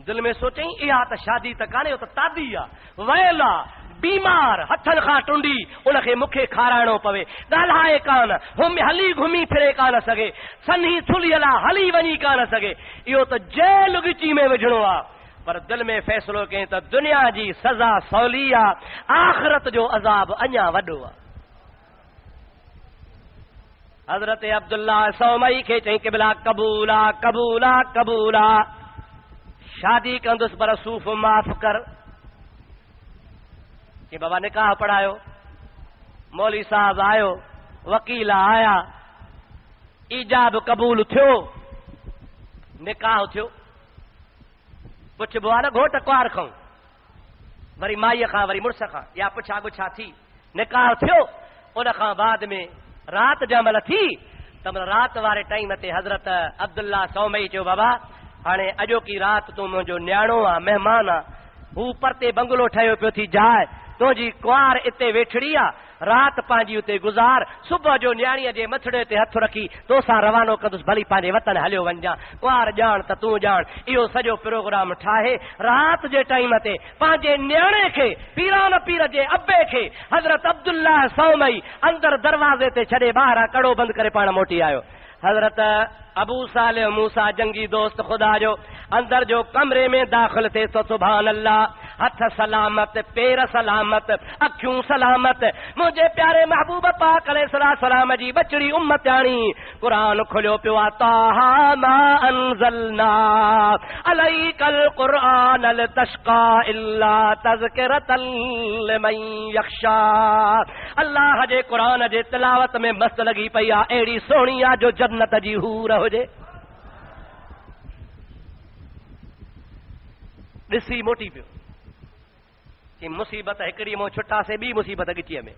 दिलि में सोचई इहा त शादी त कान्हे त तादी आहे वयल आहे बीमार हथनि खां टुंडी उनखे मूंखे खाराइणो पवे ॻाल्हाए कान हली घुमी फिरे कान सघे सन्ही थुलियल हली वञी कान सघे इहो त जेल गिची में विझणो आहे पर दिलि में फ़ैसिलो कयईं त दुनिया जी सज़ा सवली आहे आख़िरत जो अज़ाब अञा वॾो आहे। हज़रत अब्दुल्ला सौमई खे चई क़िबला क़बूल आहे क़बूल आहे क़बूल आहे शादी कंदुसि पर सूफ़ माफ़ कर। कि बाबा निकाह पढ़ायो मौली साहब आयो वकील आया ईजाब क़बूल थियो निकाह थियो पुछबो आहे न घोट कुंवार खां वरी माईअ खां वरी मुड़ुस खां या पुछा गुछा थी निकाह थियो उन खां बाद में राति जंहिं महिल थी त राति वारे टाइम ते हज़रत अब्दुल्ला सौमई चयो बाबा हाणे अॼोकी राति तूं मुंहिंजो न्याणो आहे, महिमान आहे, हू परते बंगलो ठहियो पियो थी जाए, तुंहिंजी कुंवार इते वेठड़ी आहे, राति पंहिंजी उते गुज़ार, सुबुह जो न्याणीअ जे मथड़े ते हथु रखी तोसां रवानो कंदुसि, भली पंहिंजे वतन हलियो वञा, कुंवार ॼाण त तूं ॼाण। इहो सॼो प्रोग्राम ठाहे राति जे टाइम ते पंहिंजे न्याणे खे, पीरान पीर जे अब्बे खे हज़रत अब्दुल्ला सौमई अंदरि दरवाज़े ते छॾे ॿाहिरां कड़ो बंदि करे पाण मोटी आयो। हज़रत अबू सालिह मूसा जंगी दोस्त ख़ुदा जो अंदर जो कमरे में दाख़िल थे तो सुभान अल्लाह, हथ सलामत, पैर सलामत, अखियूं सलामत, मुझे प्यारे महबूब पाक अलैहिस्सलाम जी बचड़ी उम्मताणी कुरान खुलियो पियो आहे, ताहा मा अंज़लना अलैकल कुरआन लतशका इल्ला तज़किरतन लिमन यख्शा। अल्लाह जे कुरान जे तिलावत में मस्त लगी पई आहे, अहिड़ी सोहणी आहे जो जन्नत जी हूर हुजे। ॾिसी मोटी पियो कि मुसीबत हिकिड़ी मूं छुटासे, ॿी मुसीबत ॻिटीअ में।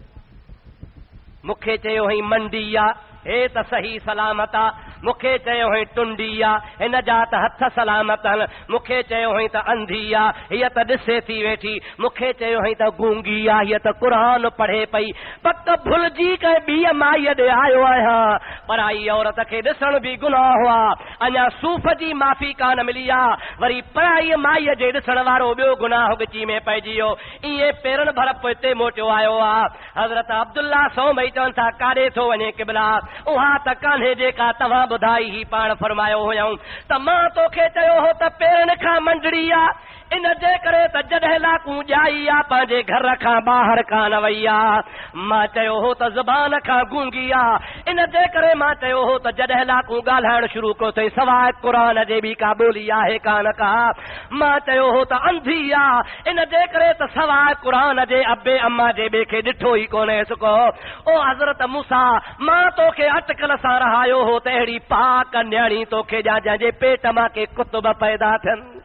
मूंखे चयो हई मंडी आहे, हे त सही सलामत आहे, मूंखे चयो हई टुंडी आहे, हिन जा त हथ सलामत आहिनि, मूंखे चयो हई त अंधी आहे, हीअ त ॾिसे थी वेठी, मूंखे चयो हई त गूंगी आहे, हीअ त क़ुरान पढ़े पई, पक भुलिजी कंहिं ॿीअ माईअ ॾे आयो आहियां, पराई औरत खे ॾिसण बि गुनाह आहे, अञा सूफ़ जी माफ़ी कान मिली आहे, वरी पराई माईअ जे ॾिसण वारो ॿियो गुनाह ॻिची में पइजी वियो, ईअं पेरनि भर पोइ हिते मोटियो आयो आहे। हज़रत अब्दुल्ला सौमई चवनि था काॾे थो वञे क़िबला, उहा त कान्हे जेका तव्हां ॿुधाई ही पाण फरमायो हुयऊं त मां तोखे चयो हो त पेरनि खां मंडड़ी आहे, इन जे करे त जॾहिं लाकूं ॼाई आहे पंहिंजे घर खां ॿाहिरि कान वई आहे, मां चयो हो त ज़ुबान खां गूंगी आहे, इन जे करे मां चयो हो त जॾहिं लाकूं ॻाल्हाइण शुरू कयो अथई सवाइ क़ुरान जे बि का ॿोली आहे कान का, मां चयो हो त अंधी आहे, इन जे करे त सवाइ क़ुरान जे अबे अम्मा जे ॿिए खे ॾिठो ई कोन्हे सुको। ओ हज़रत मूसा, मां तोखे अटकल सां रहायो हो त अहिड़ी पाक न्याणी तोखे ॾियां जंहिंजे पेट मां के कुतुब पैदा थियनि।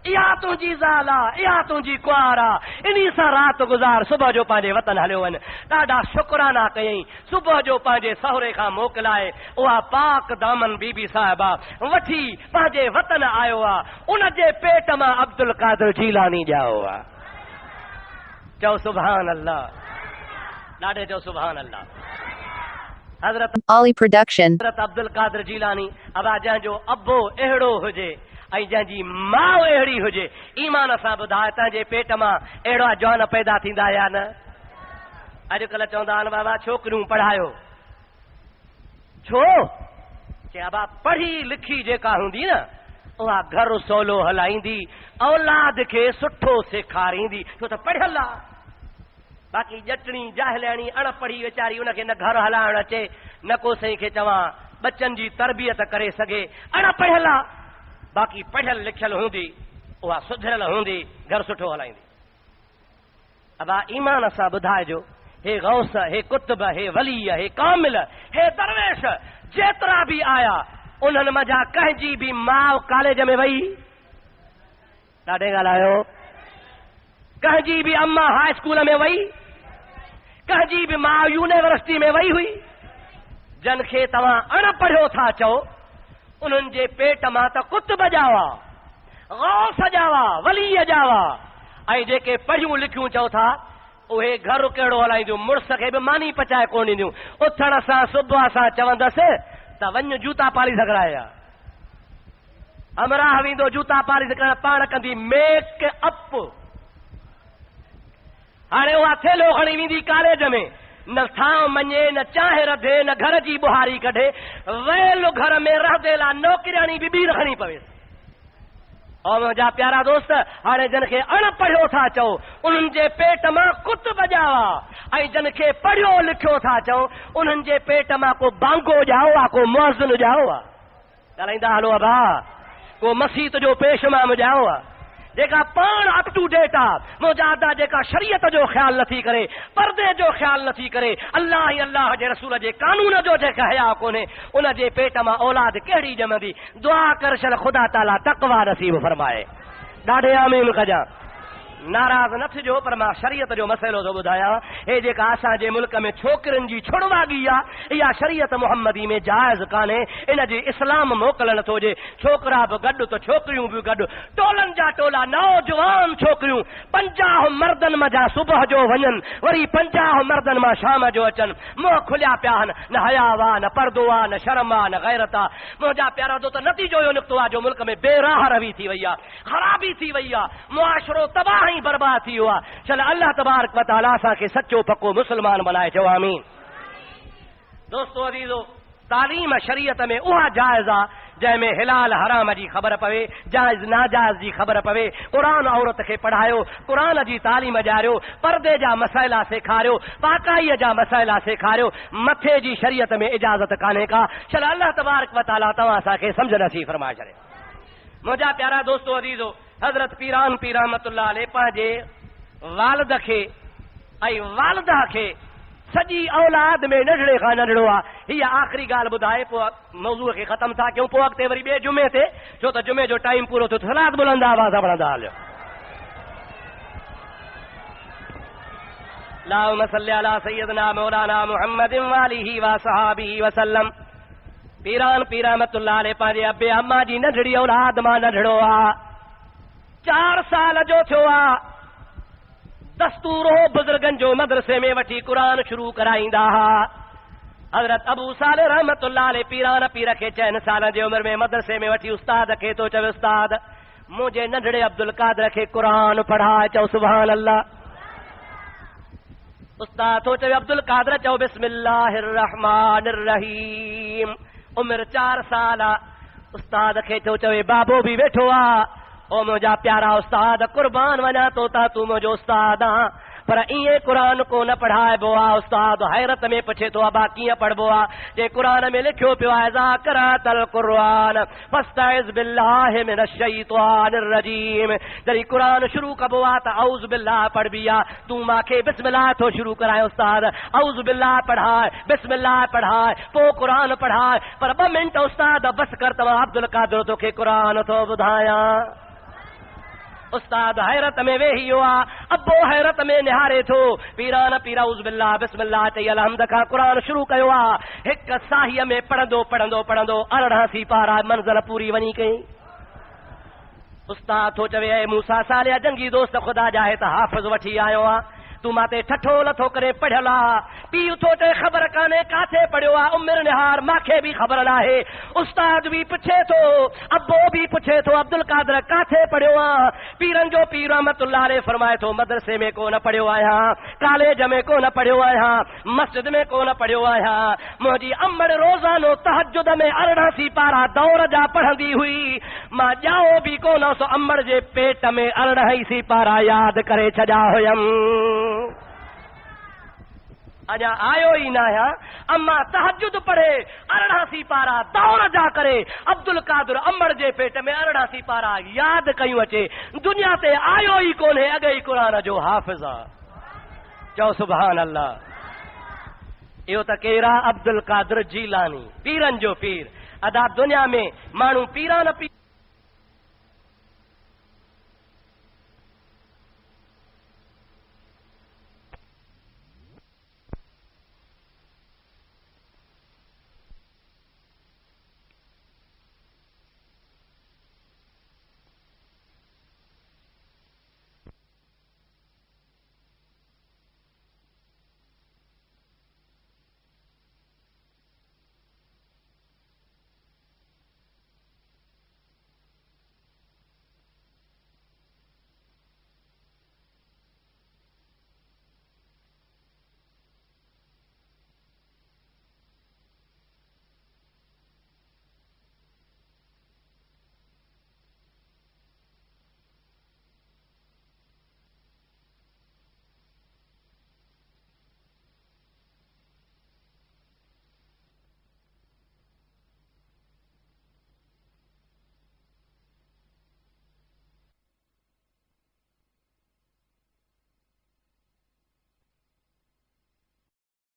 इहा तुंहिंजी ज़ाल आहे, इहा तुंहिंजी कुंवार आहे, इन्ही सां राति गुज़ार, सुबुह जो पंहिंजे वतन हलियो वञ। ॾाढा शुक्राना कयईं, सुबुह जो पंहिंजे सहुरे खां मोकिलाए उहा पाक दामन बीबी साहिबा वठी पंहिंजे वतन आयो आहे, उन जे पेट मां अब्दुल कादिर जीलानी ॼाओ आहे। चओ सुभान अल्लाह, ॾाढे चओ सुभान अल्लाह। हज़रत Ali Production हज़रत अब्दुल कादिर जीलानी अबा जंहिंजो अबो अहिड़ो हुजे ऐं जंहिंजी माउ अहिड़ी हुजे, ईमान सां ॿुधाए तव्हांजे पेट मां अहिड़ा जवान पैदा थींदा या न? अॼुकल्ह चवंदा आहिनि बाबा छोकिरियूं पढ़ायो, छो चए बाबा पढ़ी लिखी जेका हूंदी न उहा घर सवलो हलाईंदी, औलाद खे सुठो सेखारींदी, छो त पढ़ियल आहे। बाक़ी ॼटणी जाहिलाणी अणपढ़ी वीचारी, उनखे न घर हलाइण अचे, न को सही खे चवां बच्चनि जी तरबियत करे सघे, अणपढ़ियल आहे। बाक़ी पढ़ियल लिखियल हूंदी, उहा सुधरियल हूंदी, घर सुठो हलाईंदी। अबा ईमान सां ॿुधाइजो, हे गौस, हे कुतुब, हे वली, हे कामिल, हे दरवेश जेतिरा बि आया, उन्हनि मज़ा कंहिंजी बि माउ कॉलेज में वई? ॾाढे ॻाल्हायो। कंहिंजी बि अम्मा हाई स्कूल में वई? कंहिंजी बि माउ यूनिवर्सिटी में वई हुई? जन खे तव्हां अणपढ़ियो था चओ, उन्हनि जे पेट मां त कुतुब ॼावा, गौस ॼावा, वलीअ ॼावा, ऐं जेके पढ़ियूं लिखियूं चओ था उहे घर कहिड़ो हलाईंदियूं, मुड़ुस खे बि मानी पचाए कोन ॾींदियूं। उथण सां सुबुह सां चवंदसि त वञ जूता पाली सघाया, अमराह वेंदो जूता पाली सघाया, पाण कंदी मेक अप। हाणे उहा थेलो खणी वेंदी कॉलेज में, न थां मञे, न चाहे रधे, न घर जी बुहारी कढे, वेल घर में रहंदे ला नौकिराणी बि ॿी रखणी पवे। और मुंहिंजा प्यारा दोस्त, हाणे जिन खे अणपढ़ियो था चओ, उन्हनि जे पेट मां कुतुब ॼावा, ऐं जिन खे पढ़ियो लिखियो था चओ, उन्हनि जे पेट मां को बांगो ॼाओ आहे, को मुअज़्ज़िन ॼाओ आहे। ॻाल्हाईंदा हलो अबा, को मसीत जो पेशमाम ॼाओ आहे, जेका पाण अप टू डेट आहे, मुजादा जेका शरीयत जो ख्याल नथी करे, पर्दे जो ख्याल नथी करे, अल्लाह ई अल्लाह जे रसूल जे कानून जो जेका हया कोन्हे, उन जे पेट मां औलाद कहिड़ी ॼमंदी? दुआ कर छल ख़ुदा ताला तक़वा नसीब फरमाए। ॾाढे आमीन कजां। नाराज़ न थिजो, पर मां शरीयत जो मसइलो थो ॿुधायां। हे जेका असांजे मुल्क में छोकिरियुनि जी छुड़वागी आहे, इहा शरीयत मुहम्मदी में जाइज़ कान्हे। इन जी इस्लाम मोकिलण थो जे छोकिरा बि गॾु त छोकिरियूं बि गॾु, टोलनि जा टोला नौजवान छोकिरियूं 50 मर्दनि मज़ा सुबुह जो वञनि, वरी 50 मर्दनि मां शाम जो अचनि, मुंहुं खुलिया पिया आहिनि, न हयाव आहे, न परदो आहे, न शर्म आहे, न गैरत आहे। मुंहिंजा प्यारा तो त नतीजो इहो निकितो आहे जो मुल्क में बेराह रवी थी वई आहे, ख़राबी थी वई आहे, मुआशरो तबाही बर्बाद थी वियो आहे। चल अल्लाह तबारक व तआला असांखे सचो पको मुस्लमान बनाए, चओ आमीन। दोस्तो अज़ीज़ो, तालीम शरीयत में उहा जाइज़ आहे जंहिंमें हिलाल हराम जी ख़बर पवे, जाइज़ नाजाइज़ जी ख़बर पवे। क़ुरान औरत खे पढ़ायो, क़ुरान जी तालीम ॾियारियो, पर्दे जा मसइला सेखारियो, पाकाईअ जा मसइला सेखारियो। मथे जी शरीयत में इजाज़त कान्हे का। चल अल्लाह तबारक व तआला तव्हां असांखे सम्झ नसीब फरमाए छॾे। मुंहिंजा प्यारा दोस्तो अज़ीज़ो, हज़रत पीरान पीर रहमतुल्लाह अलैह पंहिंजे वालिद खे ऐं वालिदा खे सॼी औलाद में नंढड़े खां नंढड़ो आहे। हीअ आख़िरी ॻाल्हि ॿुधाए पोइ मौज़ूअ खे ख़तमु था कयूं, पोइ अॻिते वरी ॿिए जुमे ते, छो त जुमे जो टाइम पूरो थियो। सलात बुलंद आवाज़ पढ़ंदा हलियो। अल्लाहुम्मा सल्लि अला सय्यदना मौलाना मुहम्मदिन व आलिहि व सहाबिहि वसल्लम। पीरान पीर रहमतुल्लाह अलैह पंहिंजे अबे अम्मा जी नंढड़ी औलाद मां नंढड़ो आहे, 4 साल जो थियो आहे। दस्तूर हो बुजुर्गनि जो मदरसे में वठी क़ुरान शुरू कराईंदा हा। हज़रत अबू सालिह रहमतुल्लाह अलैह पीरान पीर खे 4 साल जी उमिरि में मदरसे में वठी उस्ताद खे तो चवे, उस्ताद मुंहिंजे नंढड़े अब्दुल कादर खे क़ुरान पढ़ाए। चओ सुभान अल्लाह। उस्ताद तो चवे, अब्दुल कादर चओ बिस्मिल्लाहिर रहमानिर रहीम। उमिरि 4 साल आहे। उस्ताद खे तो चवे, बाबो बि वेठो आहे। ओ मुंहिंजा प्यारा उस्ताद, कुर्बान वञा तो ता तूं मुंहिंजो उस्ताद आं, पर ईअं क़ुरान को न पढ़ाइबो आहे। उस्ताद हैरत में पुछे थो, अबा कीअं पढ़बो आहे? जे क़ुरान में लिखियो पियो आहे, ज़ा क़राअतल क़ुरआन फस्तइज़ बिल्लाहि मिनश शैतानिर रजीम। जॾहिं क़ुरान शुरू कबो आहे त औज़ बिल्लाह पढ़बी आहे। तूं मूंखे बिस्मिल्लाह थो शुरू कराए उस्ताद, औज़ बिल्लाह पढ़ाए, बिस्मिल्लाह पढ़ाए, पोइ क़ुरान पढ़ाए। पर 2 मिंट उस्ताद बस कर, तव्हां अब्दुल कादर तोखे क़ुरान थो ॿुधायां। उस्ताद हैरत में वेही वियो आहे। अबो हैरत में निहारे थो। पीरान पीर औज़ बिल्लाह बिस्मिल्लाह चई अलहम्द खां क़ुरान शुरू कयो आहे। हिक साहीअ में पढ़ंदो पढ़ंदो पढ़ंदो 18 सिपारा मंज़िल पूरी वञी कई। उस्ताद थो चवे, ऐं मूसा सालिया जंगी दोस्त, ख़ुदा जाहे त हाफ़िज़ वठी आयो आहे, तूं माते ठठो लथो करे पढ़ियल आहे। पीउ थो चए, ख़बर कान्हे काथे पढ़ियो आहे, उमिरि निहार मूंखे बि ख़बर नाहे। उस्ताद बि पुछे थो, अबो बि पुछे थो, अब्दुल कादर काथे पढ़ियो आहे? पीरनि जो पीर रहमतुल्लाह अलैह फरमाए थो, मदरसे में कोन पढ़ियो आहियां, कॉलेज में कोन पढ़ियो आहियां, मस्जिद में कोन पढ़ियो आहियां। मुंहिंजी अम्मड़ रोज़ानो तहज्जुद में 18 सिपारा दौर जा पढ़ंदी हुई। मां ॼाओ बि कोन सो अम्मड़ जे पेट में 18 सिपारा यादि करे छॾिया हुयमि। अञा आयो ई न आहियां, अम्मा तहज्जुद पढ़े 18 सिपारा दौर जा करे, अब्दुल कादर अम्मड़ जे पेट में 18 सिपारा यादि कयूं अचे। दुनिया ते आयो ई कोन्हे, अॻे ई क़ुरान जो हाफ़िज़ आहे। चओ सुभान अल्लाह। इहो त केरा? अब्दुल कादर जीलानी, पीरनि जो पीर। अदा दुनिया में माण्हू पीरान पीर